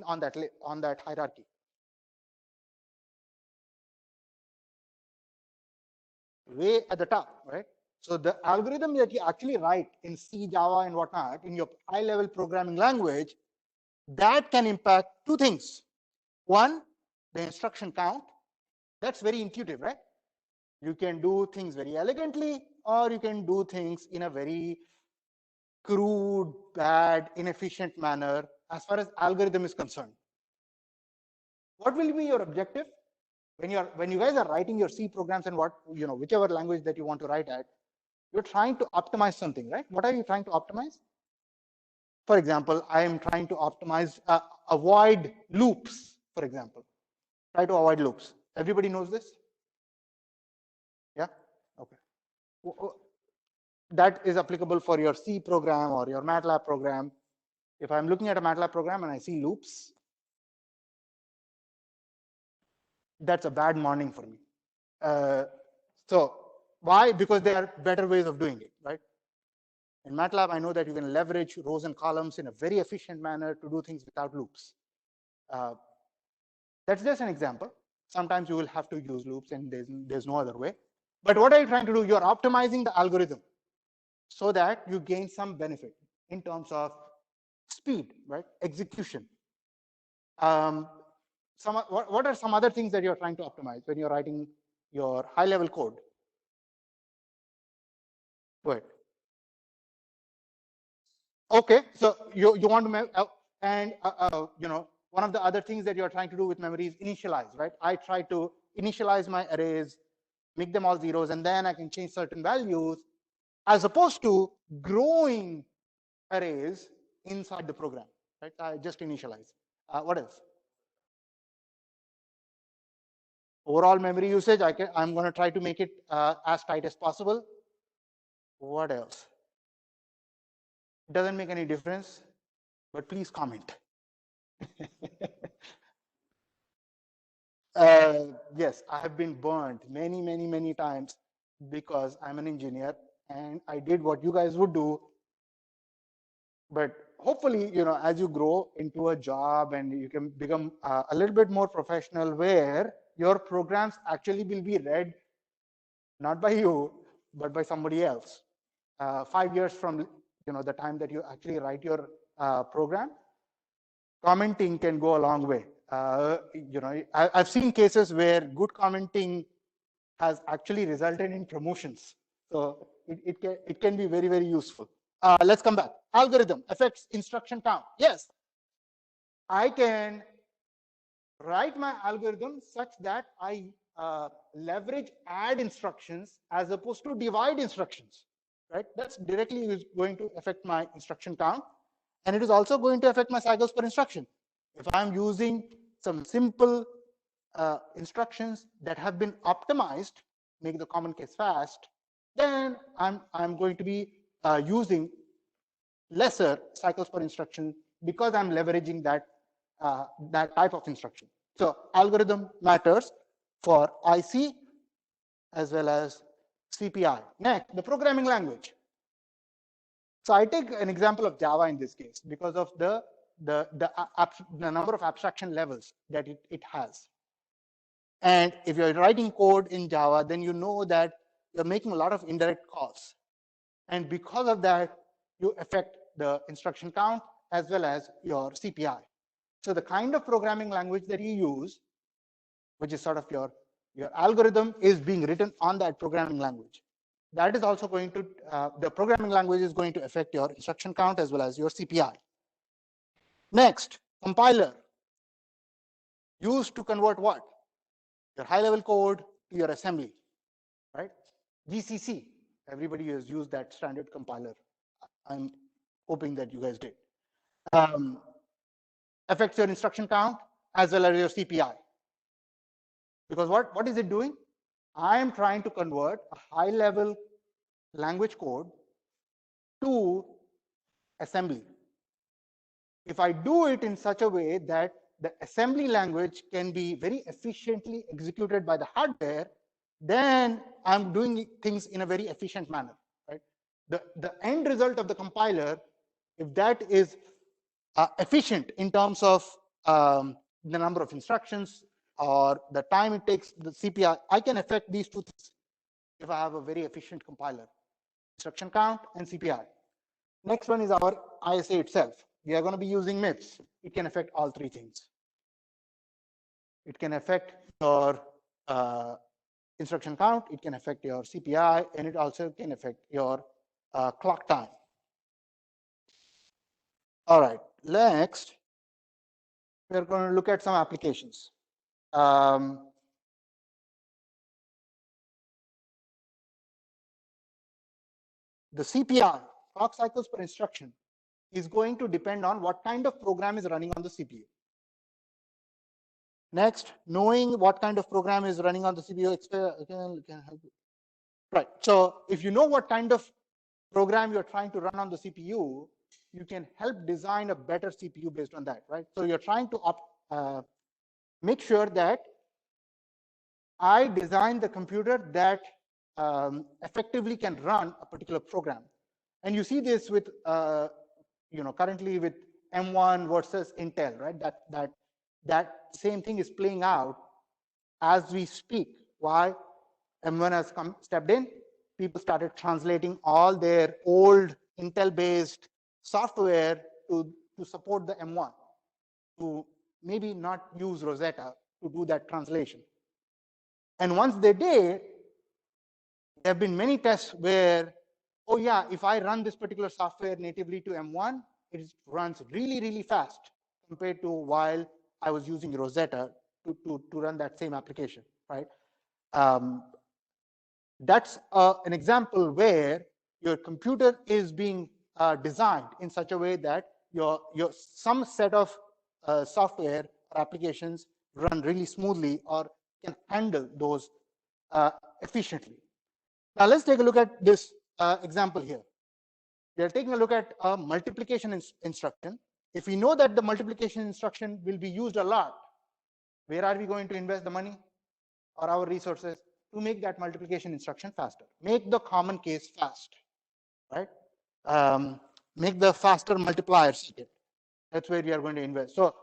on that hierarchy? Way at the top, right? So the algorithm that you actually write in C, Java, and whatnot in your high-level programming language, that can impact two things. One, the instruction count. That's very intuitive, right? You can do things very elegantly, or you can do things in a very crude, bad, inefficient manner as far as algorithm is concerned. What will be your objective when you guys are writing your C programs and whichever language that you want to write at? You're trying to optimize something, right? What are you trying to optimize? For example, I am trying to optimize, avoid loops, for example. Try to avoid loops. Everybody knows this? Yeah? Okay. That is applicable for your C program or your MATLAB program. If I'm looking at a MATLAB program and I see loops, that's a bad morning for me. So why? Because there are better ways of doing it, right? In MATLAB, I know that you can leverage rows and columns in a very efficient manner to do things without loops. That's just an example. Sometimes you will have to use loops and there's no other way. But what are you trying to do? You're optimizing the algorithm so that you gain some benefit in terms of speed, right? Execution. What are some other things that you're trying to optimize when you're writing your high-level code? Go ahead. Okay, so you want to one of the other things that you're trying to do with memory is initialize, right? I try to initialize my arrays, make them all zeros, and then I can change certain values, as opposed to growing arrays inside the program, right? I just initialize. What else? Overall memory usage, I'm going to try to make it as tight as possible. What else? It doesn't make any difference, but please comment. Yes, I have been burned many times because I'm an engineer and I did what you guys would do. But hopefully, as you grow into a job and you can become a little bit more professional, where your programs actually will be read not by you, but by somebody else. 5 years from the time that you actually write your program, commenting can go a long way. I've seen cases where good commenting has actually resulted in promotions. So it can be very useful. Let's come back. Algorithm affects instruction count. Yes, I can write my algorithm such that I leverage add instructions as opposed to divide instructions, right? That's directly going to affect my instruction count. And it is also going to affect my cycles per instruction. If I'm using some simple instructions that have been optimized, make the common case fast, then I'm going to be using lesser cycles per instruction because I'm leveraging that type of instruction. So algorithm matters for IC, as well as CPI. Next, the programming language. So I take an example of Java in this case because of the number of abstraction levels that it has. And if you're writing code in Java, then you know that you're making a lot of indirect calls. And because of that, you affect the instruction count as well as your CPI. So the kind of programming language that you use, which is sort of your algorithm, is being written on that programming language. That is also going to, the programming language is going to affect your instruction count as well as your CPI. Next, compiler. Used to convert what? Your high-level code to your assembly, right? GCC, everybody has used that standard compiler. I'm hoping that you guys did. Affects your instruction count as well as your CPI. Because what is it doing? I am trying to convert a high-level language code to assembly. If I do it in such a way that the assembly language can be very efficiently executed by the hardware, then I'm doing things in a very efficient manner, right? The end result of the compiler, if that is efficient in terms of the number of instructions or the time it takes, the CPI, I can affect these two things if I have a very efficient compiler, instruction count and CPI. Next one is our ISA itself. We are going to be using MIPS. It can affect all three things. It can affect your instruction count, it can affect your CPI, and it also can affect your clock time. All right, next, we're going to look at some applications. The CPI, clock cycles per instruction, is going to depend on what kind of program is running on the CPU. Next, knowing what kind of program is running on the CPU can help you. Right. So if you know what kind of program you're trying to run on the CPU, you can help design a better CPU based on that, right? So you're trying to make sure that I design the computer that effectively can run a particular program. And you see this with, currently with M1 versus Intel, right? That same thing is playing out as we speak. Why? M1 has stepped in. People started translating all their old Intel-based software to support the M1, to maybe not use Rosetta to do that translation. And once they did, there have been many tests where, oh yeah, if I run this particular software natively to M1, it runs really, really fast compared to while I was using Rosetta to run that same application, right? That's an example where your computer is being designed in such a way that your some set of software or applications run really smoothly or can handle those efficiently. Now let's take a look at this example here. We are taking a look at a multiplication instruction. If we know that the multiplication instruction will be used a lot, where are we going to invest the money or our resources? To make that multiplication instruction faster. Make the common case fast, right? Make the faster multiplier circuit. That's where we are going to invest. So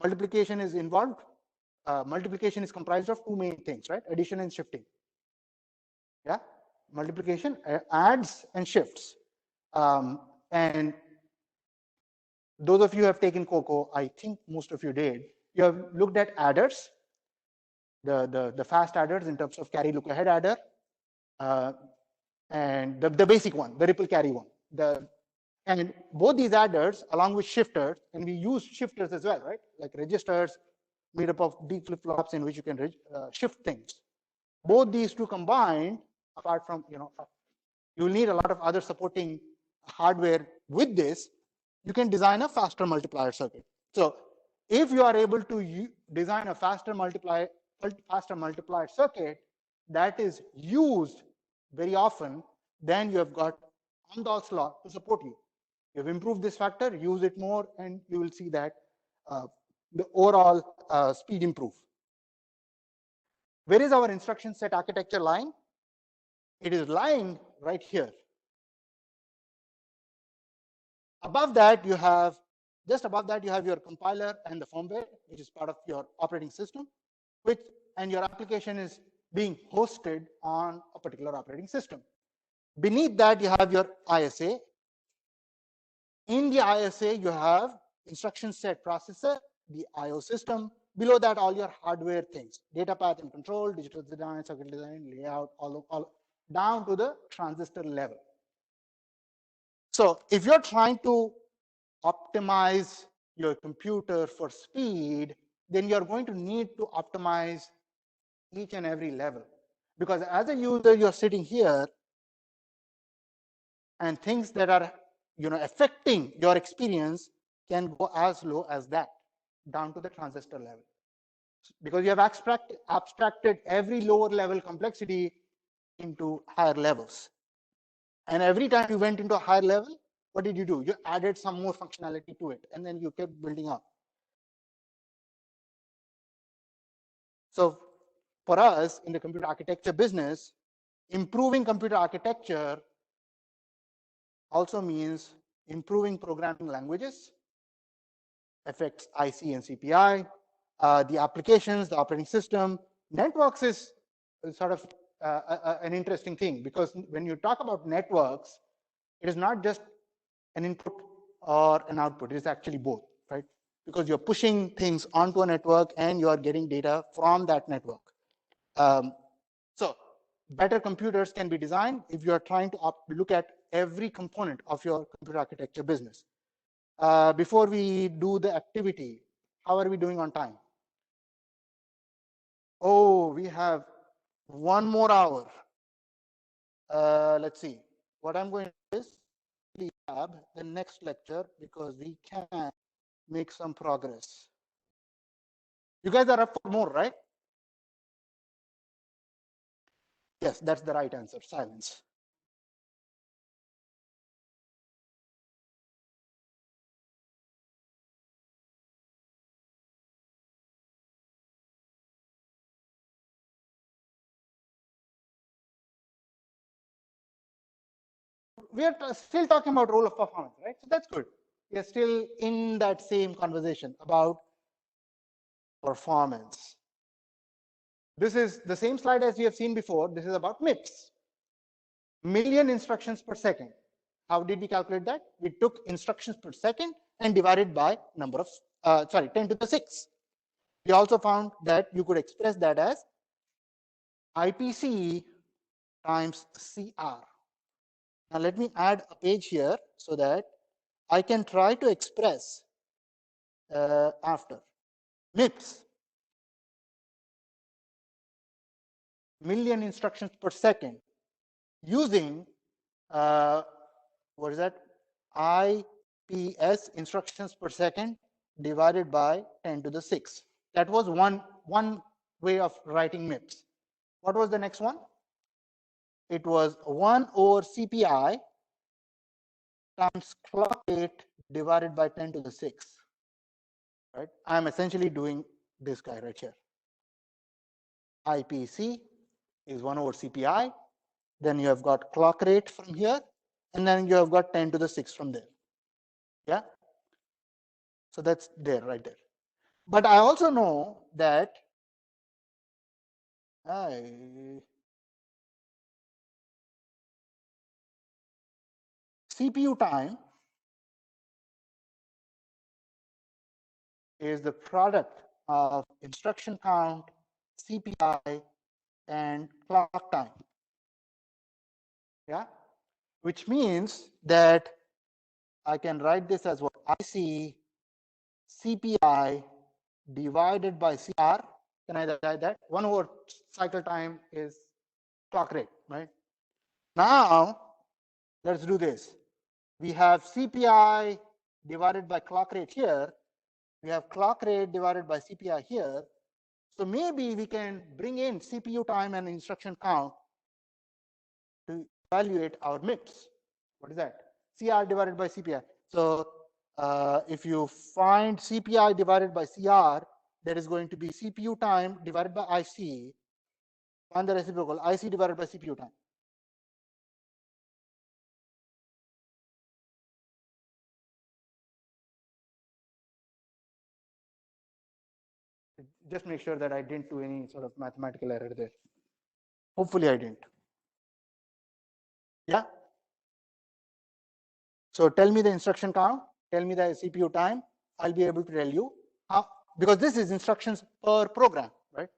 multiplication is involved. Multiplication is comprised of two main things, right? Addition and shifting. Yeah, multiplication adds and shifts. And those of you who have taken COCO, I think most of you did. You have looked at adders. The fast adders in terms of carry look ahead adder, and the basic one, the ripple carry one. And both these adders along with shifters, and we use shifters as well, right? Like registers made up of D flip-flops in which you can shift things. Both these two combined, apart from, you'll need a lot of other supporting hardware with this, you can design a faster multiplier circuit. So if you are able to design a faster multiplier circuit that is used very often, then you have got Amdahl's law to support you. You have improved this factor, use it more, and you will see that the overall speed improve. Where is our instruction set architecture lying? It is lying right here. Above that, you have, just above that, you have your compiler and the firmware, which is part of your operating system, and your application is being hosted on a particular operating system. Beneath that, you have your ISA. In the ISA, you have instruction set processor, the IO system. Below that, all your hardware things, data path and control, digital design, circuit design, layout, all down to the transistor level. So if you're trying to optimize your computer for speed, then you're going to need to optimize each and every level. Because as a user, you're sitting here and things that are affecting your experience can go as low as that, down to the transistor level. Because you have abstracted every lower level complexity into higher levels. And every time you went into a higher level, what did you do? You added some more functionality to it, and then you kept building up. So for us in the computer architecture business, improving computer architecture also means improving programming languages, affects IC and CPI, the applications, the operating system. Networks is sort of an interesting thing, because when you talk about networks, it is not just an input or an output, it is actually both, right? Because you're pushing things onto a network and you are getting data from that network. So better computers can be designed if you are trying to look at every component of your computer architecture business. Before we do the activity, how are we doing on time? Oh, we have 1 more hour. Let's see. What I'm going to do is please tab the next lecture, because we can make some progress. You guys are up for more, right? Yes, that's the right answer. Silence. We are still talking about role of performance, right? So that's good. We are still in that same conversation about performance. This is the same slide as we have seen before. This is about MIPS. Million instructions per second. How did we calculate that? We took instructions per second and divided by number of, 10 to the 6. We also found that you could express that as IPC times CR. Now let me add a page here so that I can try to express after MIPS, million instructions per second, using what is that? IPS, instructions per second, divided by 10 to the 6. That was one way of writing MIPS. What was the next one? It was 1 over CPI times clock rate divided by 10 to the 6. Right? I'm essentially doing this guy right here. IPC is 1 over CPI. Then you have got clock rate from here, and then you have got 10 to the 6 from there. Yeah. So that's there, right there. But I also know that CPU time is the product of instruction count, CPI, and clock time. Yeah, which means that I can write this as what? IC CPI divided by CR. Can I write that? 1 over cycle time is clock rate, right? Now, let's do this. We have CPI divided by clock rate here. We have clock rate divided by CPI here. So maybe we can bring in CPU time and instruction count to evaluate our MIPS. What is that? CR divided by CPI. So if you find CPI divided by CR, that is going to be CPU time divided by IC Find the reciprocal, IC divided by CPU time. Just make sure that I didn't do any sort of mathematical error there. Hopefully I didn't. Yeah. So tell me the instruction count, tell me the CPU time. I'll be able to tell you how, because this is instructions per program, right?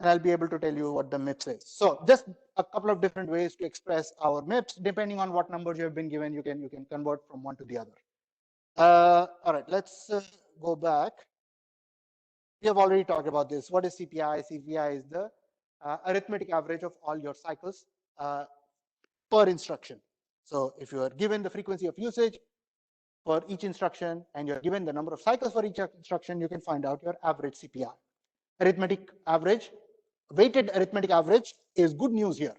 And I'll be able to tell you what the MIPS is. So just a couple of different ways to express our MIPS. Depending on what numbers you have been given, you can convert from one to the other. All right, let's go back. We have already talked about this. What is CPI? CPI is the arithmetic average of all your cycles per instruction. So if you are given the frequency of usage for each instruction and you're given the number of cycles for each instruction, you can find out your average CPI. Arithmetic average, weighted arithmetic average is good news here.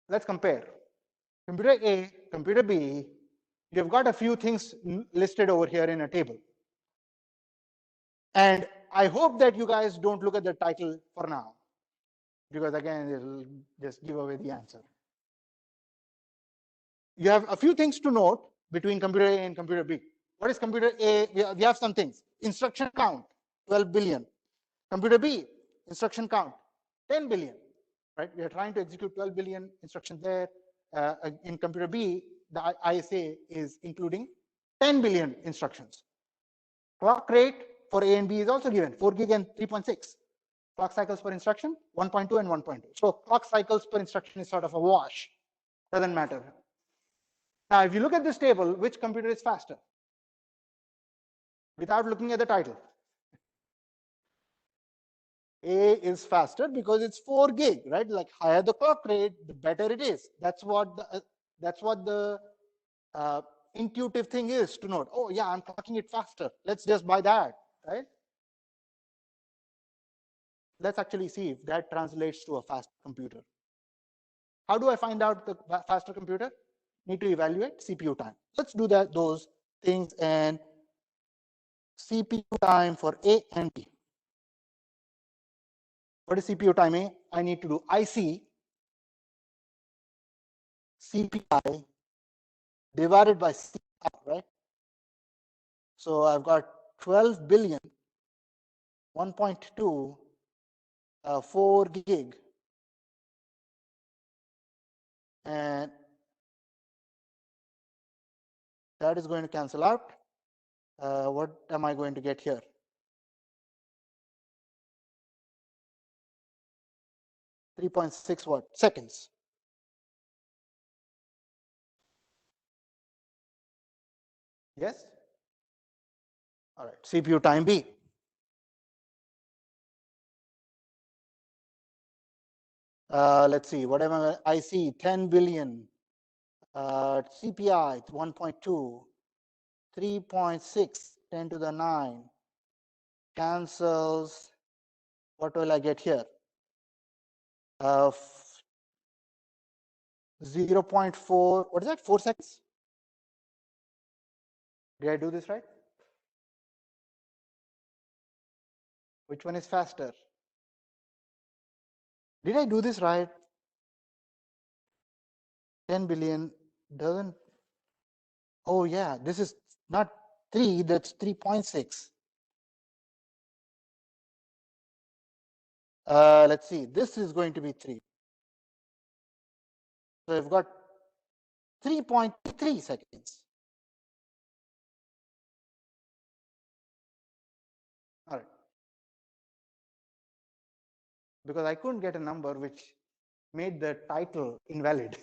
Let's compare. Computer A, computer B, you've got a few things listed over here in a table. And I hope that you guys don't look at the title for now, because again, it'll just give away the answer. You have a few things to note between computer A and computer B. What is computer A? We have some things. Instruction count, 12 billion. Computer B, instruction count, 10 billion. Right? We are trying to execute 12 billion instructions there. In computer B, the ISA is including 10 billion instructions. Clock rate for A and B is also given, 4 gig and 3.6. Clock cycles per instruction, 1.2 and 1.2. So clock cycles per instruction is sort of a wash. Doesn't matter. Now, if you look at this table, which computer is faster? Without looking at the title. A is faster because it's 4 gig, right? Like higher the clock rate, the better it is. That's what the intuitive thing is to note. Oh yeah, I'm clocking it faster. Let's just buy that, right? Let's actually see if that translates to a fast computer. How do I find out the faster computer? Need to evaluate CPU time. Let's do those things and CPU time for A and B. What is CPU time A? I need to do IC CPI divided by CR, right? So I've got 12 billion, 1.2, 4 gig, and that is going to cancel out. What am I going to get here? .6 what? Seconds. Yes? All right, CPU time B. Let's see, whatever I see, 10 billion, CPI 1.2, 3.6, 10 to the 9, cancels, what will I get here? 0.4, what is that, 4 seconds? Did I do this right? Which one is faster? Did I do this right? 10 billion doesn't. Oh yeah, this is not 3, that's 3.6. Let's see, this is going to be 3. So I've got 3.3 seconds. All right. Because I couldn't get a number which made the title invalid.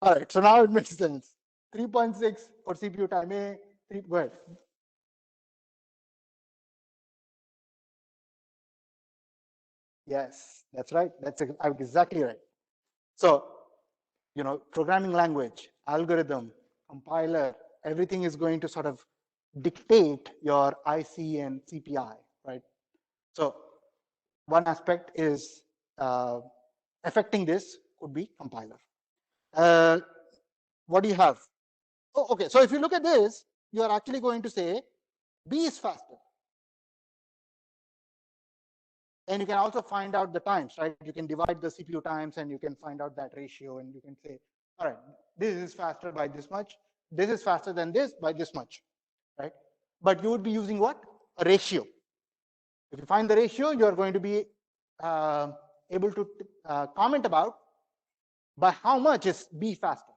All right, so now it makes sense. 3.6 for CPU time A, go ahead. Yes, that's right. That's exactly right. So, you know, programming language, algorithm, compiler, everything is going to sort of dictate your IC and CPI, right? So one aspect is affecting this could be compiler. What do you have? Oh, okay. So if you look at this, you are actually going to say B is faster. And you can also find out the times, right? You can divide the CPU times and you can find out that ratio, and you can say, all right, this is faster by this much. This is faster than this by this much, right? But you would be using what? A ratio. If you find the ratio, you are going to be able to comment about by how much is B faster.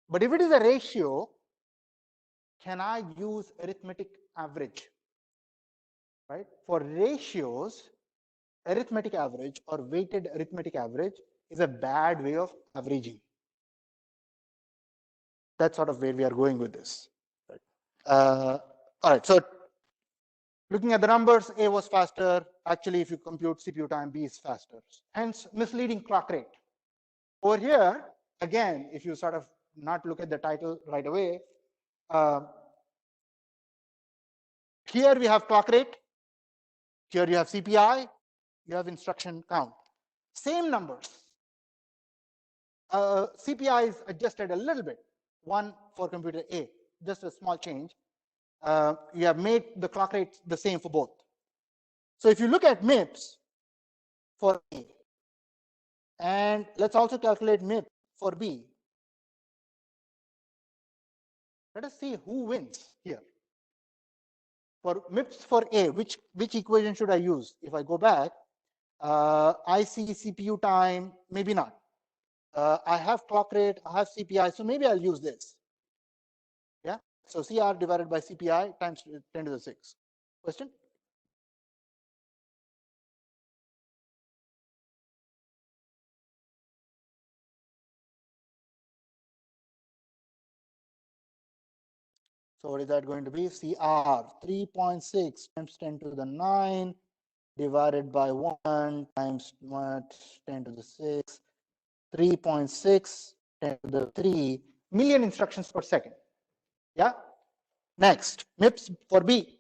But if it is a ratio, can I use arithmetic average? Right? For ratios, arithmetic average or weighted arithmetic average is a bad way of averaging. That's sort of where we are going with this. Right? All right, so looking at the numbers, A was faster. Actually, if you compute CPU time, B is faster. Hence, misleading clock rate. Over here, again, if you sort of not look at the title right away, here we have clock rate. Here you have CPI. You have instruction count. Same numbers. CPI is adjusted a little bit. One for computer A, just a small change. You have made the clock rate the same for both. So if you look at MIPS for A, and let's also calculate MIPS for B. Let us see who wins here. For MIPS for A, which equation should I use? If I go back, I see CPU time, maybe not. I have clock rate, I have CPI, so maybe I'll use this. Yeah, so CR divided by CPI times 10 to the 6. Question? So what is that going to be? CR 3.6 times 10 to the 9 divided by 1 times what? 10 to the 6. 3.6 10 to the 3 million instructions per second. Yeah. Next, MIPS for B.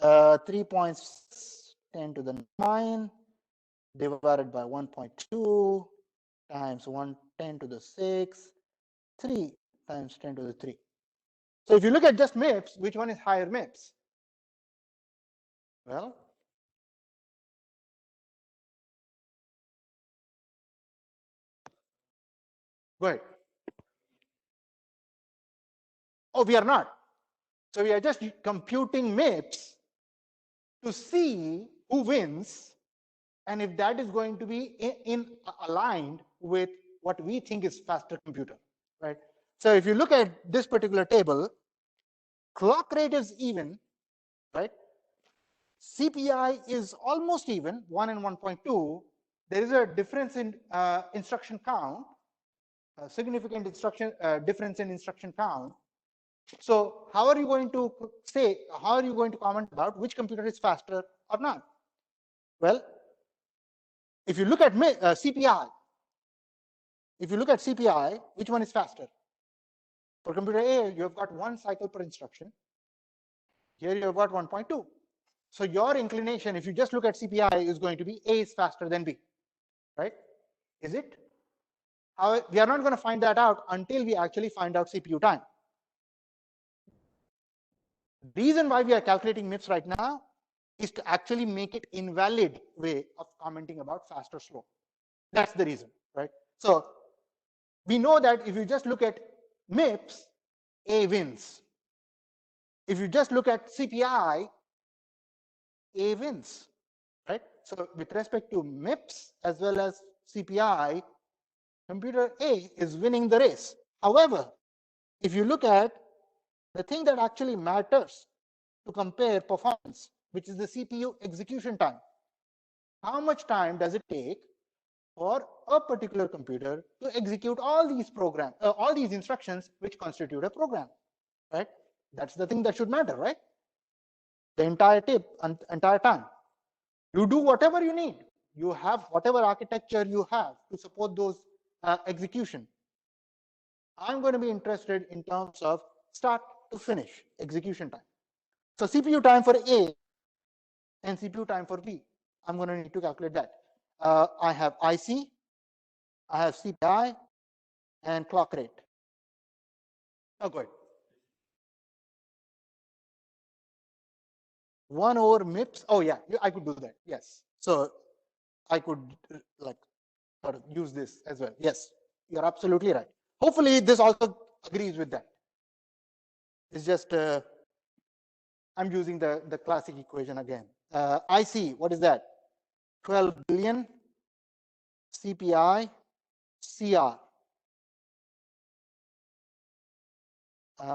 3.6 10 to the 9 divided by 1.2 times 10 to the 6, 3 times 10 to the 3. So if you look at just MIPS, which one is higher MIPS? Well, go ahead. Oh, we are not. So we are just computing MIPS to see who wins and if that is going to be aligned with what we think is faster computer, right? So if you look at this particular table, clock rate is even, right? CPI is almost even, 1 and 1.2. There is a difference in instruction count, a significant difference in instruction count. So how are you going to say, how are you going to comment about which computer is faster or not? Well, if you look at CPI, if you look at CPI, which one is faster? For computer A, you have got 1 cycle per instruction. Here you have got 1.2. So your inclination, if you just look at CPI, is going to be A is faster than B, right? Is it? We are not going to find that out until we actually find out CPU time. The reason why we are calculating MIPS right now is to actually make it invalid way of commenting about fast or slow. That's the reason, right? So we know that if you just look at MIPS, A wins. If you just look at CPI, A wins, right? So with respect to MIPS as well as CPI, computer A is winning the race. However, if you look at the thing that actually matters to compare performance, which is the CPU execution time, how much time does it take for a particular computer to execute all these all these instructions which constitute a program, right? That's the thing that should matter, right? The entire time. You do whatever you need. You have whatever architecture you have to support those execution. I'm going to be interested in terms of start to finish execution time. So CPU time for A and CPU time for B. I'm going to need to calculate that. I have IC, I have CPI, and clock rate. Oh, good. 1 over MIPS. Oh yeah, I could do that. Yes. So I could like sort of use this as well. Yes, you're absolutely right. Hopefully this also agrees with that. It's just I'm using the classic equation again. IC, what is that? 12 billion CPI CR.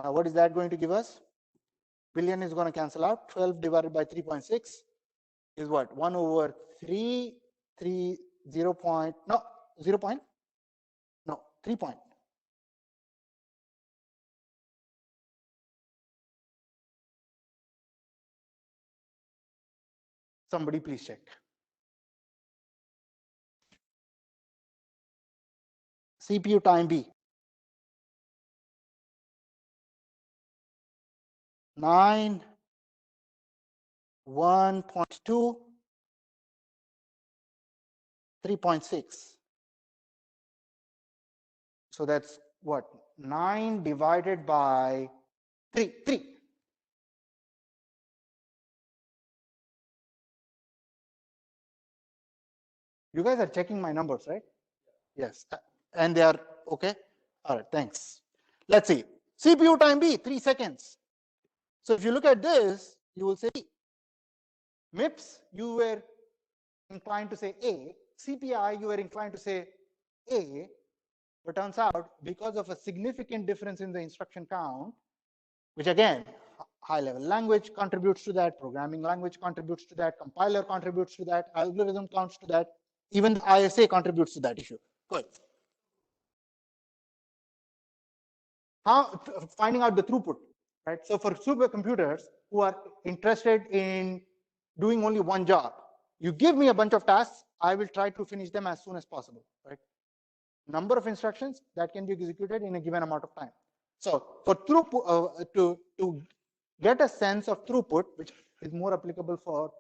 What is that going to give us? Billion is going to cancel out. 12 divided by 3.6 is what? 1 over 3, 3, 0 point, no, 0 point, no, 3 point. Somebody please check. CPU time B. 9, 1.2, 3.6. So that's what? 9 divided by 3. You guys are checking my numbers, right? Yes. And they are okay? All right, thanks. Let's see. CPU time B, 3 seconds. So if you look at this, you will say MIPS, you were inclined to say A. CPI, you were inclined to say A. But turns out, because of a significant difference in the instruction count, which again, high-level language contributes to that, programming language contributes to that, compiler contributes to that, algorithm counts to that, even the ISA contributes to that issue. Good. How finding out the throughput, right? So for supercomputers who are interested in doing only one job, you give me a bunch of tasks, I will try to finish them as soon as possible, right? Number of instructions that can be executed in a given amount of time. So for throughput, to get a sense of throughput, which is more applicable for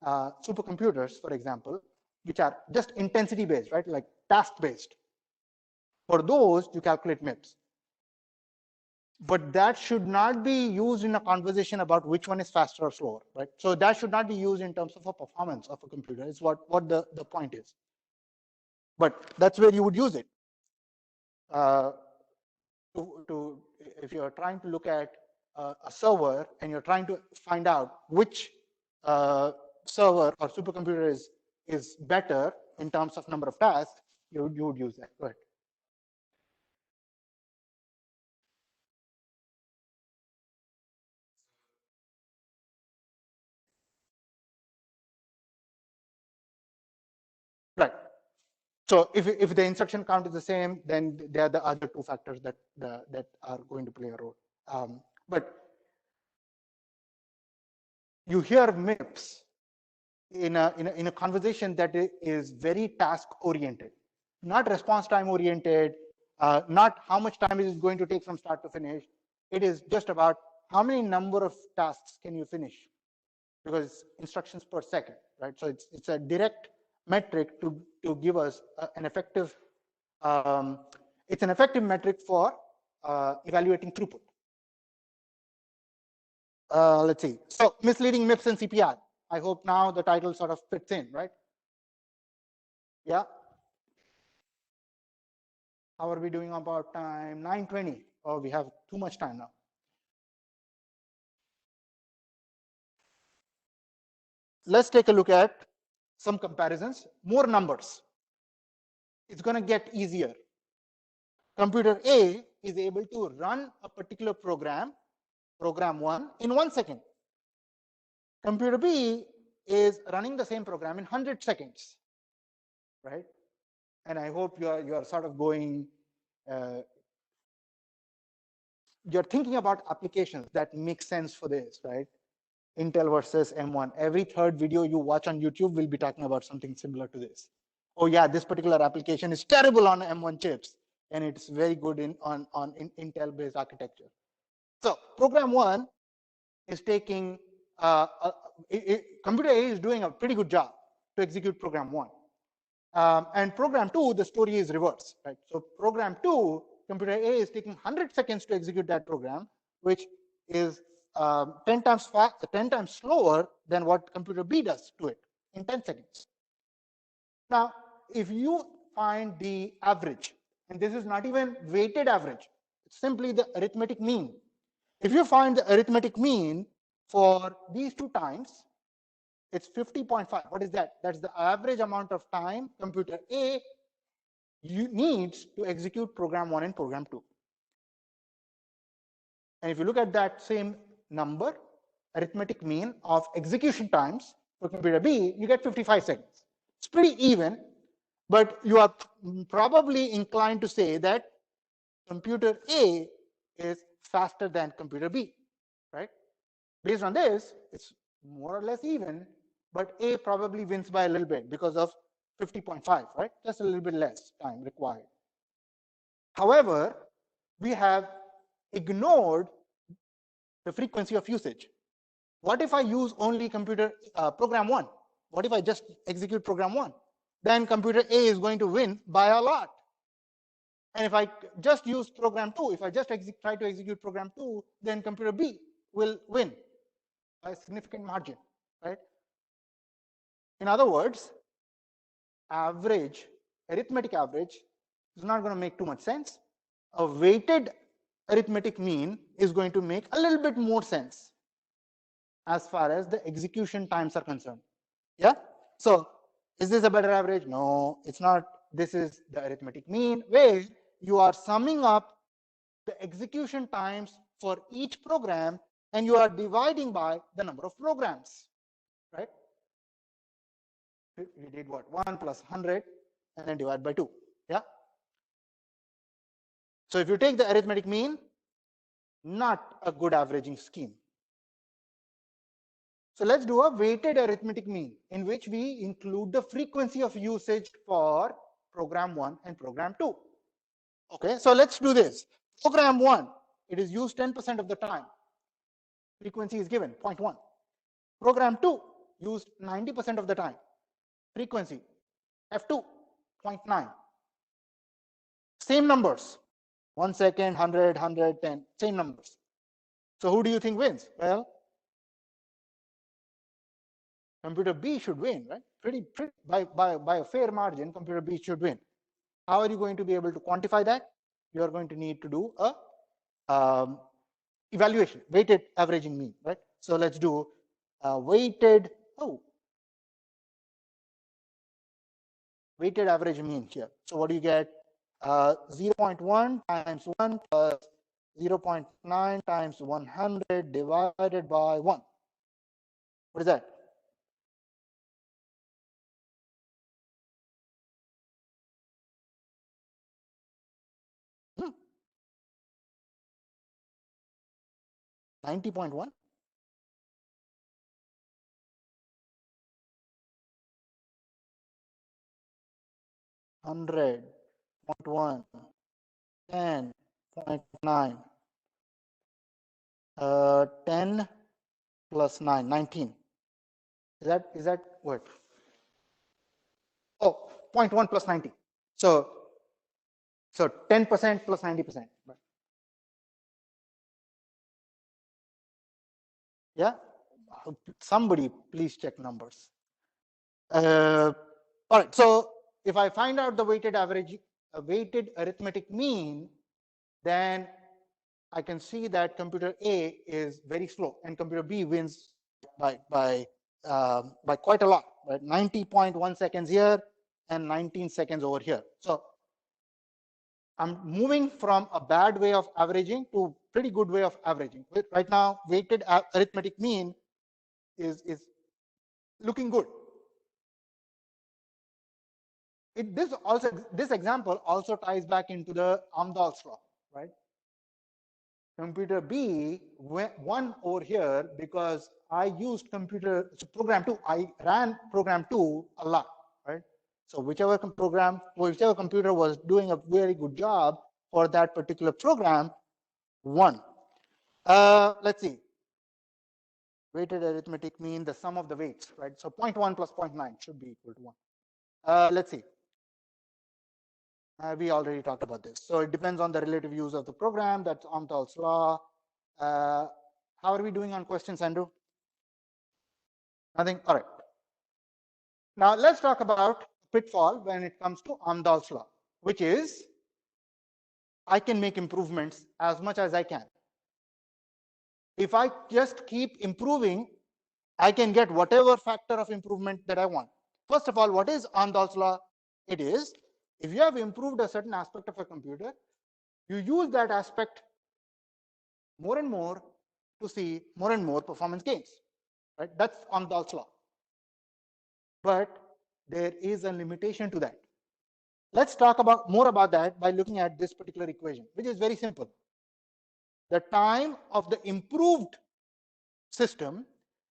supercomputers, for example, which are just intensity based, right? Like task based. For those, you calculate MIPS. But that should not be used in a conversation about which one is faster or slower, right? So that should not be used in terms of a performance of a computer. It's what the point is. But that's where you would use it. If you're trying to look at a server and you're trying to find out which server or supercomputer is better in terms of number of tasks, you would use that. Go ahead. Right. So if the instruction count is the same, then there are the other two factors that are going to play a role. But you hear MIPS in a conversation that is very task oriented, not response time oriented, not how much time it is going to take from start to finish. It is just about how many number of tasks can you finish, because it's instructions per second, right? So it's a direct metric to give us an effective. It's an effective metric for evaluating throughput. Let's see. So misleading MIPS and CPI. I hope now the title sort of fits in, right? Yeah. How are we doing about time? 9:20. Oh, we have too much time now. Let's take a look at some comparisons, more numbers. It's going to get easier. Computer A is able to run a particular program, program 1, in 1 second. Computer B is running the same program in 100 seconds, right? And I hope you are sort of going, you're thinking about applications that make sense for this, right? Intel versus M1. Every third video you watch on YouTube will be talking about something similar to this. Oh yeah, this particular application is terrible on M1 chips, and it's very good on Intel-based architecture. So program 1 is taking, computer A is doing a pretty good job to execute program 1. And program 2, the story is reversed, right? So program 2, computer A is taking 100 seconds to execute that program, which is 10 times fast, 10 times slower than what computer B does to it in 10 seconds. Now, if you find the average, and this is not even weighted average, it's simply the arithmetic mean. If you find the arithmetic mean for these two times, it's 50.5. What is that? That's the average amount of time computer A needs to execute program 1 and program 2. And if you look at that same number, arithmetic mean of execution times for computer B, you get 55 seconds. It's pretty even, but you are probably inclined to say that computer A is faster than computer B, right? Based on this, it's more or less even, but A probably wins by a little bit because of 50.5, right? Just a little bit less time required. However, we have ignored the frequency of usage. What if I use only computer program 1? What if I just execute program 1? Then computer A is going to win by a lot. And if I just use program 2, if I just try to execute program 2, then computer B will win by a significant margin, right? In other words, average, arithmetic average is not going to make too much sense. A weighted arithmetic mean is going to make a little bit more sense as far as the execution times are concerned. Yeah? So, is this a better average? No, it's not. This is the arithmetic mean, where you are summing up the execution times for each program and you are dividing by the number of programs, right? We did what? 1 plus 100 and then divide by 2. Yeah? So, if you take the arithmetic mean, not a good averaging scheme. So let's do a weighted arithmetic mean in which we include the frequency of usage for program 1 and program 2. Okay, so let's do this. Program 1, it is used 10% of the time. Frequency is given, 0.1. Program 2, used 90% of the time. Frequency, F2, 0.9. Same numbers, 1 second, 100, 110, same numbers. So who do you think wins? Well, computer B should win, right? Pretty by a fair margin, computer B should win. How are you going to be able to quantify that? You are going to need to do a evaluation, weighted averaging mean, right? So let's do weighted average mean here. So what do you get? 0.1 times 1 plus 0.9 times 100 divided by 1. What is that? Hmm. 90.1. 100.1, 10.9, 10 plus 9, 19. Is that what? Oh, 0.1 plus 90. So 10% plus 90%. Right? Yeah? Somebody please check numbers. All right, so if I find out the weighted average, weighted arithmetic mean, then I can see that computer A is very slow and computer B wins by quite a lot, right? 90.1 seconds here and 19 seconds over here. So I'm moving from a bad way of averaging to pretty good way of averaging. Right now, weighted arithmetic mean is looking good. This example also ties back into the Amdahl's law, right? Computer B won over here because I used program 2. I ran program 2 a lot, right? So whichever computer was doing a very good job for that particular program won. Let's see. Weighted arithmetic mean the sum of the weights, right? So 0.1 plus 0.9 should be equal to 1. Let's see. We already talked about this. So it depends on the relative use of the program. That's Amdahl's law. How are we doing on questions, Andrew? Nothing? All right. Now let's talk about pitfall when it comes to Amdahl's law, which is I can make improvements as much as I can. If I just keep improving, I can get whatever factor of improvement that I want. First of all, what is Amdahl's law? It is, if you have improved a certain aspect of a computer, you use that aspect more and more to see more and more performance gains. Right? That's Amdahl's law. But there is a limitation to that. Let's talk about more about that by looking at this particular equation, which is very simple. The time of the improved system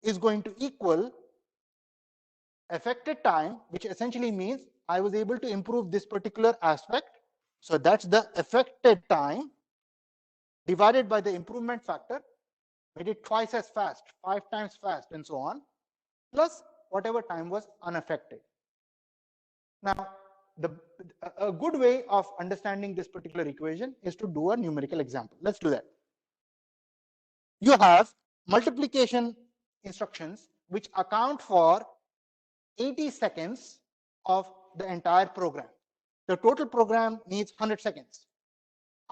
is going to equal affected time, which essentially means I was able to improve this particular aspect. So that's the affected time divided by the improvement factor, made it twice as fast, 5 times fast, and so on, plus whatever time was unaffected. Now, a good way of understanding this particular equation is to do a numerical example. Let's do that. You have multiplication instructions which account for 80 seconds of the entire program. The total program needs 100 seconds.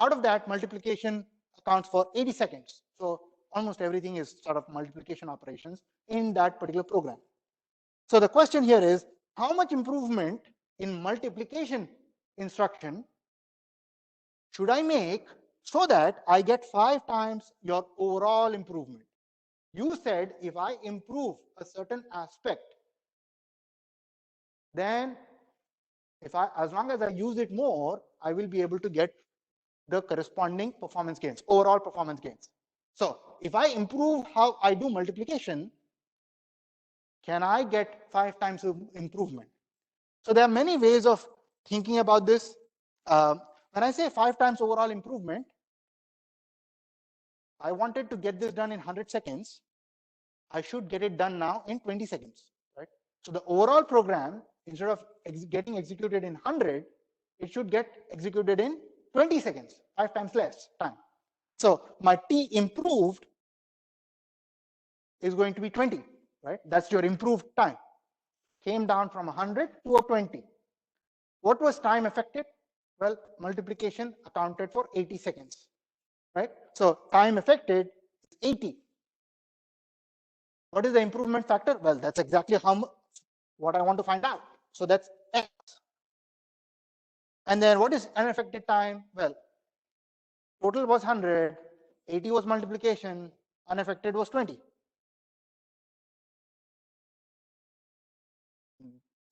Out of that, multiplication accounts for 80 seconds. So almost everything is sort of multiplication operations in that particular program. So the question here is, how much improvement in multiplication instruction should I make so that I get 5 times your overall improvement? You said if I improve a certain aspect, then as long as I use it more, I will be able to get the corresponding performance gains, overall performance gains. So if I improve how I do multiplication, can I get 5 times improvement? So there are many ways of thinking about this. When I say 5 times overall improvement, I wanted to get this done in 100 seconds. I should get it done now in 20 seconds, right? So the overall program, instead of getting executed in 100, it should get executed in 20 seconds, 5 times less time. So my T improved is going to be 20, right? That's your improved time. Came down from 100 to a 20. What was time affected? Well, multiplication accounted for 80 seconds, right? So time affected is 80. What is the improvement factor? Well, that's exactly what I want to find out. So that's X. And then what is unaffected time? Well, total was 100, 80 was multiplication, unaffected was 20.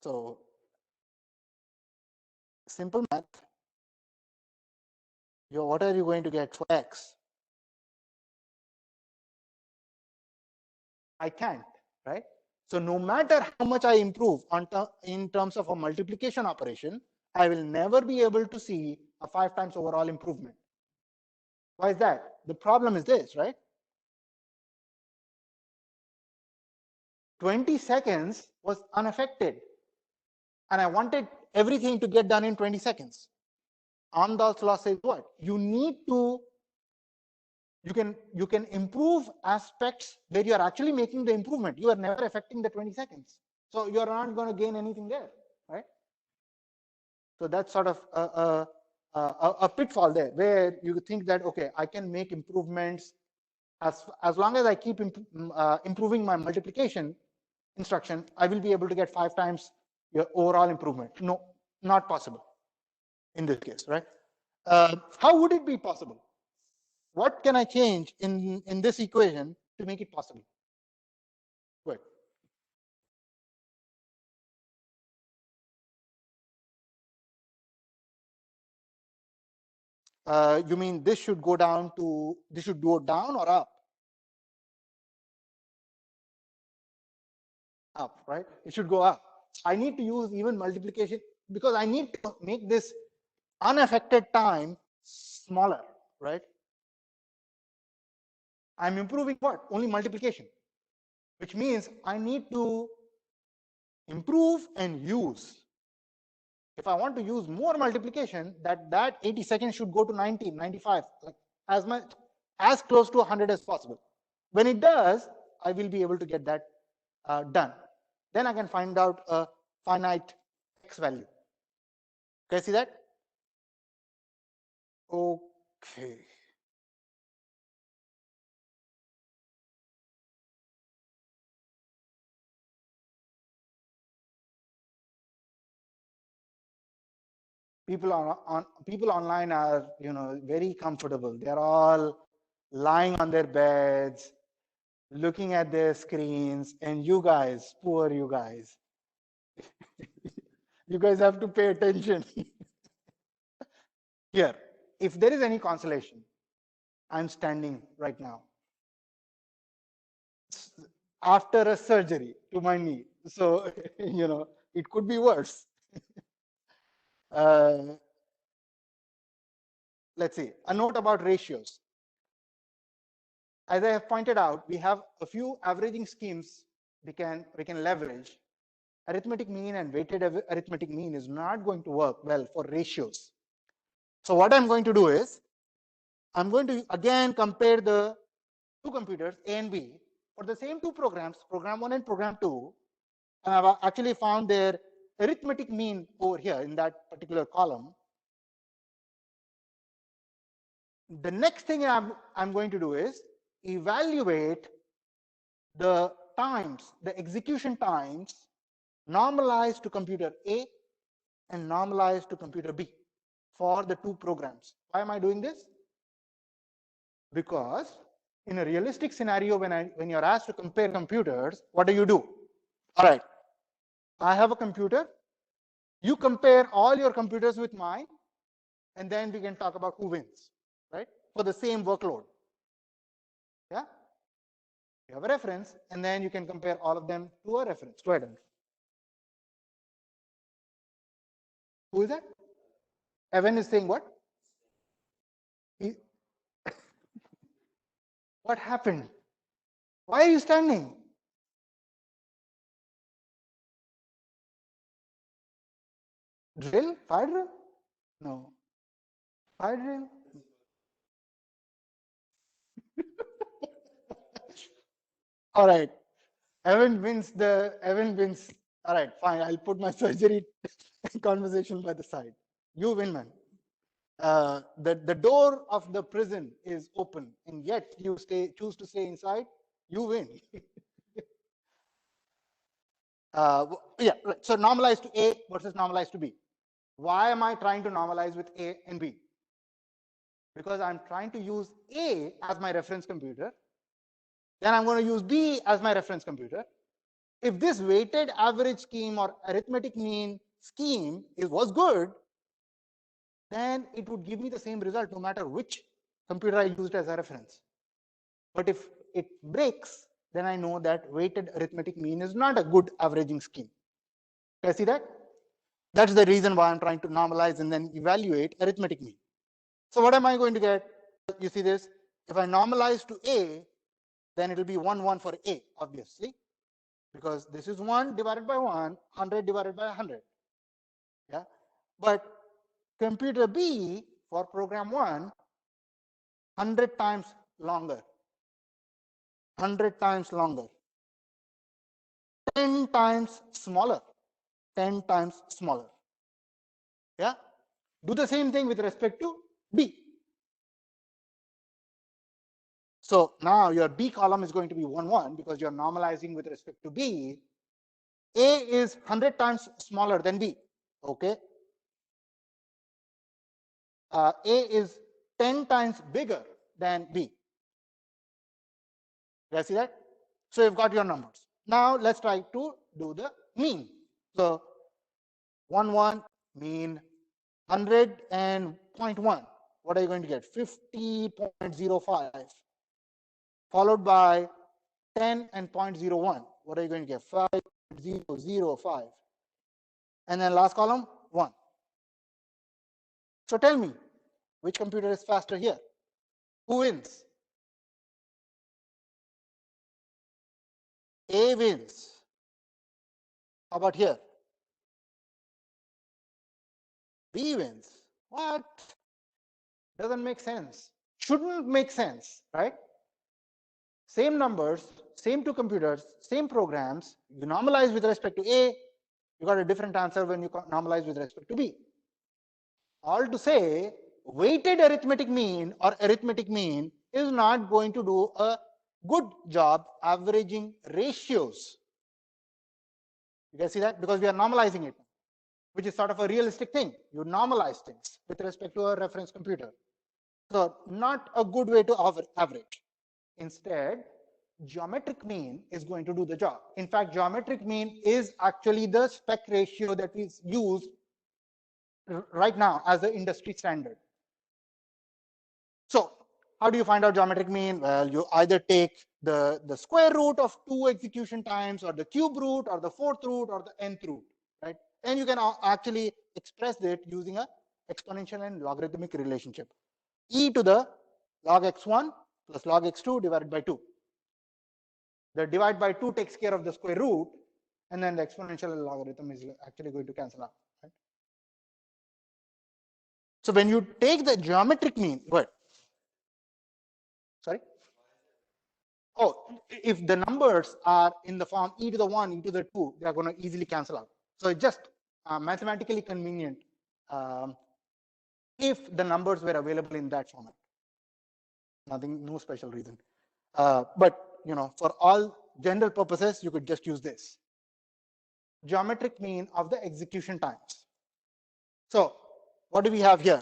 So simple math. What are you going to get for X? I can't, right? So no matter how much I improve in terms of a multiplication operation, I will never be able to see a 5 times overall improvement. Why is that? The problem is this, right? 20 seconds was unaffected, and I wanted everything to get done in 20 seconds. Amdahl's law says what? You need to, you can improve aspects where you are actually making the improvement. You are never affecting the 20 seconds. So you are not going to gain anything there, right? So that's sort of a pitfall there, where you think that, okay, I can make improvements as long as I keep improving my multiplication instruction, I will be able to get 5 times your overall improvement. No, not possible in this case, right? How would it be possible? What can I change in this equation to make it possible? Good. You mean this should go down or up? Up, right? It should go up. I need to use even multiplication because I need to make this unaffected time smaller, right? I'm improving what? Only multiplication, which means I need to improve and use. If I want to use more multiplication, that 80 seconds should go to 90, 95, like as close to 100 as possible. When it does, I will be able to get that done. Then I can find out a finite x value. Can you see that? Okay. People people online are, very comfortable. They're all lying on their beds, looking at their screens, and you guys, poor you guys, you guys have to pay attention. Here, if there is any consolation, I'm standing right now after a surgery to my knee. So, it could be worse. Let's see, a note about ratios. As I have pointed out, we have a few averaging schemes we can leverage. Arithmetic mean and weighted arithmetic mean is not going to work well for ratios. So what I'm going to do is, I'm going to again compare the two computers, A and B, for the same two programs, program 1 and program 2, and I've actually found their arithmetic mean over here in that particular column. The next thing I'm going to do is evaluate the times, the execution times, normalized to computer A and normalized to computer B for the two programs. Why am I doing this? Because in a realistic scenario, when you're asked to compare computers, what do? All right, I have a computer. You compare all your computers with mine, and then we can talk about who wins, right? For the same workload. Yeah? You have a reference, and then you can compare all of them to a reference. Go ahead. Who is that? Evan is saying what? What happened? Why are you standing? Drill? Fire drill? No. Fire drill? All right. Evan wins. All right, fine. I'll put my surgery conversation by the side. You win, man. The door of the prison is open, and yet you choose to stay inside. You win. Yeah. Right. So normalized to A versus normalized to B. Why am I trying to normalize with A and B? Because I'm trying to use A as my reference computer. Then I'm going to use B as my reference computer. If this weighted average scheme or arithmetic mean scheme was good, then it would give me the same result no matter which computer I used as a reference. But if it breaks, then I know that weighted arithmetic mean is not a good averaging scheme. Can I see that? That's the reason why I'm trying to normalize and then evaluate arithmetic mean. So what am I going to get? You see this? If I normalize to A, then it will be 1, 1 for A, obviously, because this is 1 divided by 1, 100 divided by 100. Yeah, but computer B for program 1, 100 times longer, 100 times longer, 10 times smaller, 10 times smaller. Yeah, do the same thing with respect to B. So now your B column is going to be 1, 1 because you're normalizing with respect to B. A is 100 times smaller than B. Okay. A is 10 times bigger than B. You see that? So you've got your numbers. Now let's try to do the mean. So 1, 1 mean 100 and 0.1. What are you going to get? 50.05. Followed by 10 and 0.01. What are you going to get? 5.005. And then last column, 1. So tell me, which computer is faster here? Who wins? A wins. How about here? B wins. What? Doesn't make sense. Shouldn't make sense, right? same numbers, same two computers, same programs, you normalize with respect to A, you got a different answer when you normalize with respect to B. All to say, weighted arithmetic mean or arithmetic mean is not going to do a good job averaging ratios. You guys see that? Because we are normalizing it, which is sort of a realistic thing. You normalize things with respect to a reference computer. So not a good way to average. Instead, geometric mean is going to do the job. In fact, geometric mean is actually the spec ratio that is used right now as the industry standard. So how do you find out geometric mean? Well, you either take the square root of 2 execution times, or the cube root, or the fourth root, or the nth root, right? And you can actually express it using a exponential and logarithmic relationship. E to the log x1 plus log x2 divided by 2. The divide by 2 takes care of the square root, and then the exponential and logarithm is actually going to cancel out. Right? So when you take the geometric mean, go ahead. Sorry? Oh, if the numbers are in the form e to the 1, e to the 2, they are going to easily cancel out. So it's just mathematically convenient if the numbers were available in that format. Nothing, no special reason. But for all general purposes, you could just use this. Geometric mean of the execution times. So what do we have here?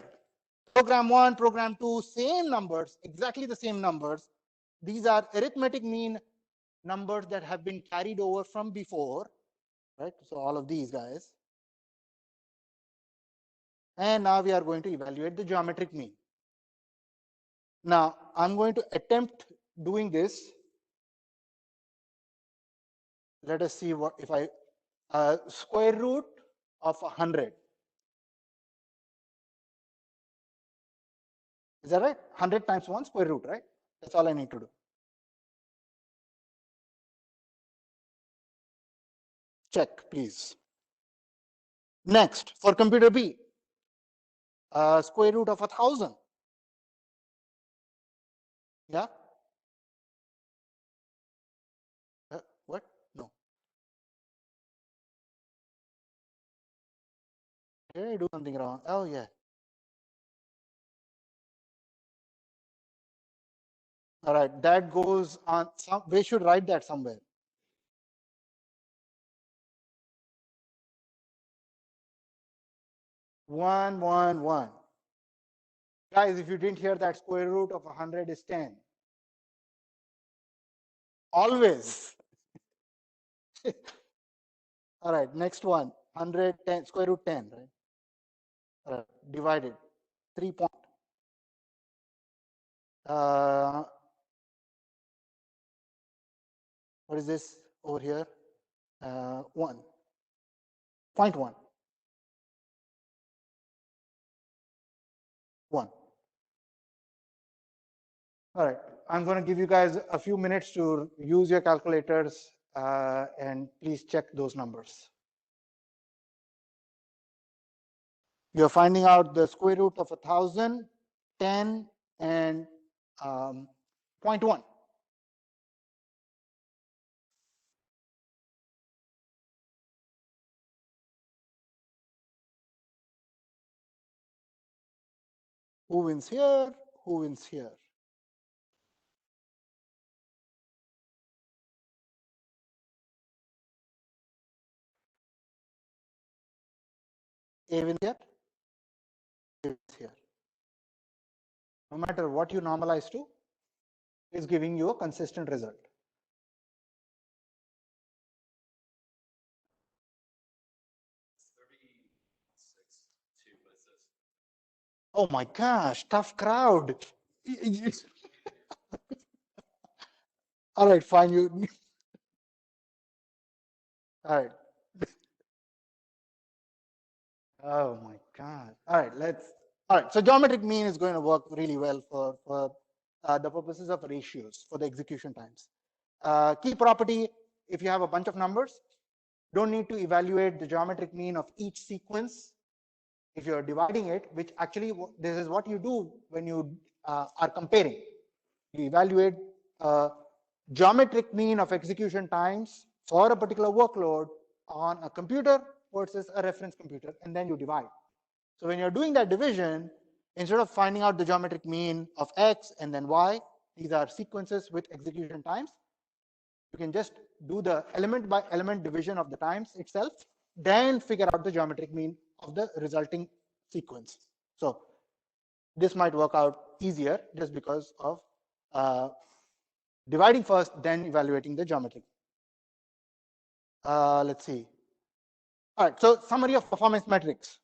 Program 1, program 2, same numbers, exactly the same numbers. These are arithmetic mean numbers that have been carried over from before, right? So all of these guys. And now we are going to evaluate the geometric mean. Now I'm going to attempt doing this. Let us see what if I square root of 100. Is that right? 100 times 1 square root, right? That's all I need to do. Check, please. Next, for computer B, square root of 1000. Yeah? What? No. Did I do something wrong? Oh, yeah. All right, that goes on. We should write that somewhere. One, one, one. Guys, if you didn't hear that, square root of 100 is 10. Always. All right, next one. 110, square root 10, right? All right, divided. 3 point. What is this over here? 1. 0.1. 1. All right, I'm going to give you guys a few minutes to use your calculators and please check those numbers. You're finding out the square root of 1000, 10, and 0.1. Who wins here? Who wins here? A wins here. A wins here. No matter what you normalize to, it's giving you a consistent result. Oh my gosh, tough crowd. All right, fine. You. All right. Oh my God. All right, all right, so geometric mean is going to work really well for the purposes of ratios for the execution times. Key property, if you have a bunch of numbers, don't need to evaluate the geometric mean of each sequence. If you're dividing it, which actually this is what you do when you are comparing. You evaluate geometric mean of execution times for a particular workload on a computer versus a reference computer, and then you divide. So when you're doing that division, instead of finding out the geometric mean of X and then Y, these are sequences with execution times, you can just do the element by element division of the times itself, then figure out the geometric mean of the resulting sequence. So this might work out easier just because of dividing first, then evaluating the geometry. Let's see. All right, so summary of performance metrics.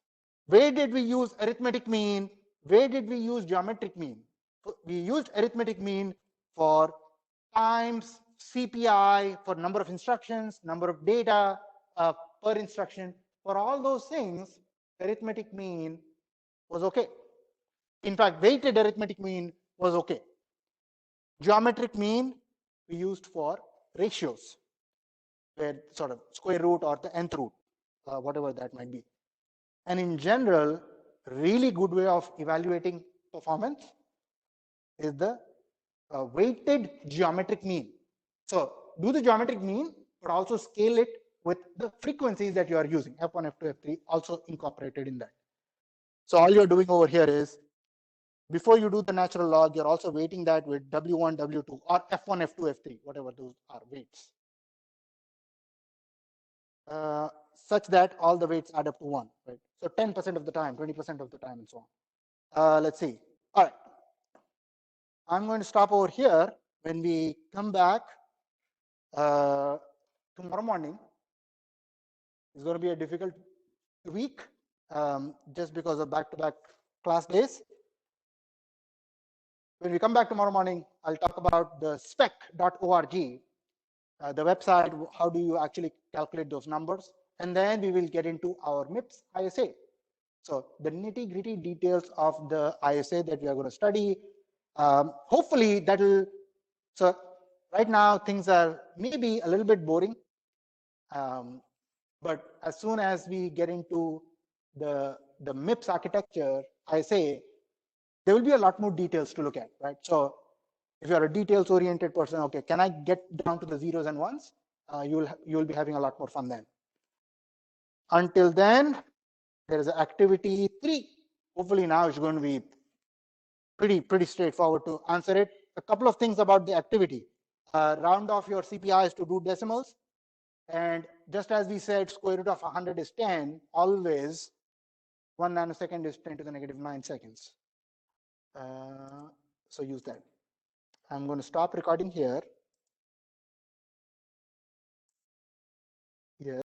Where did we use arithmetic mean? Where did we use geometric mean? We used arithmetic mean for times, CPI, for number of instructions, number of data per instruction. For all those things, arithmetic mean was okay. In fact, weighted arithmetic mean was okay. Geometric mean we used for ratios, where sort of square root or the nth root, whatever that might be. And in general, really good way of evaluating performance is the weighted geometric mean. So do the geometric mean, but also scale it with the frequencies that you are using, F1, F2, F3, also incorporated in that. So all you're doing over here is, before you do the natural log, you're also weighting that with W1, W2, or F1, F2, F3, whatever those are weights. Such that all the weights add up to 1, right? So 10% of the time, 20% of the time, and so on. Let's see. All right. I'm going to stop over here. When we come back tomorrow morning, it's going to be a difficult week just because of back-to-back class days. When we come back tomorrow morning, I'll talk about the spec.org, the website, how do you actually calculate those numbers, and then we will get into our MIPS ISA. So the nitty-gritty details of the ISA that we are going to study. Hopefully that will, so right now things are maybe a little bit boring, but as soon as we get into the MIPS architecture ISA, there will be a lot more details to look at, right? So if you're a details oriented person, okay, can I get down to the zeros and ones? You'll be having a lot more fun then. Until then, there is activity 3. Hopefully now it's going to be pretty straightforward to answer it. A couple of things about the activity. Round off your CPIs to do decimals. And just as we said, square root of 100 is 10, always 1 nanosecond is 10 to the negative 9 seconds. So use that. I'm going to stop recording here.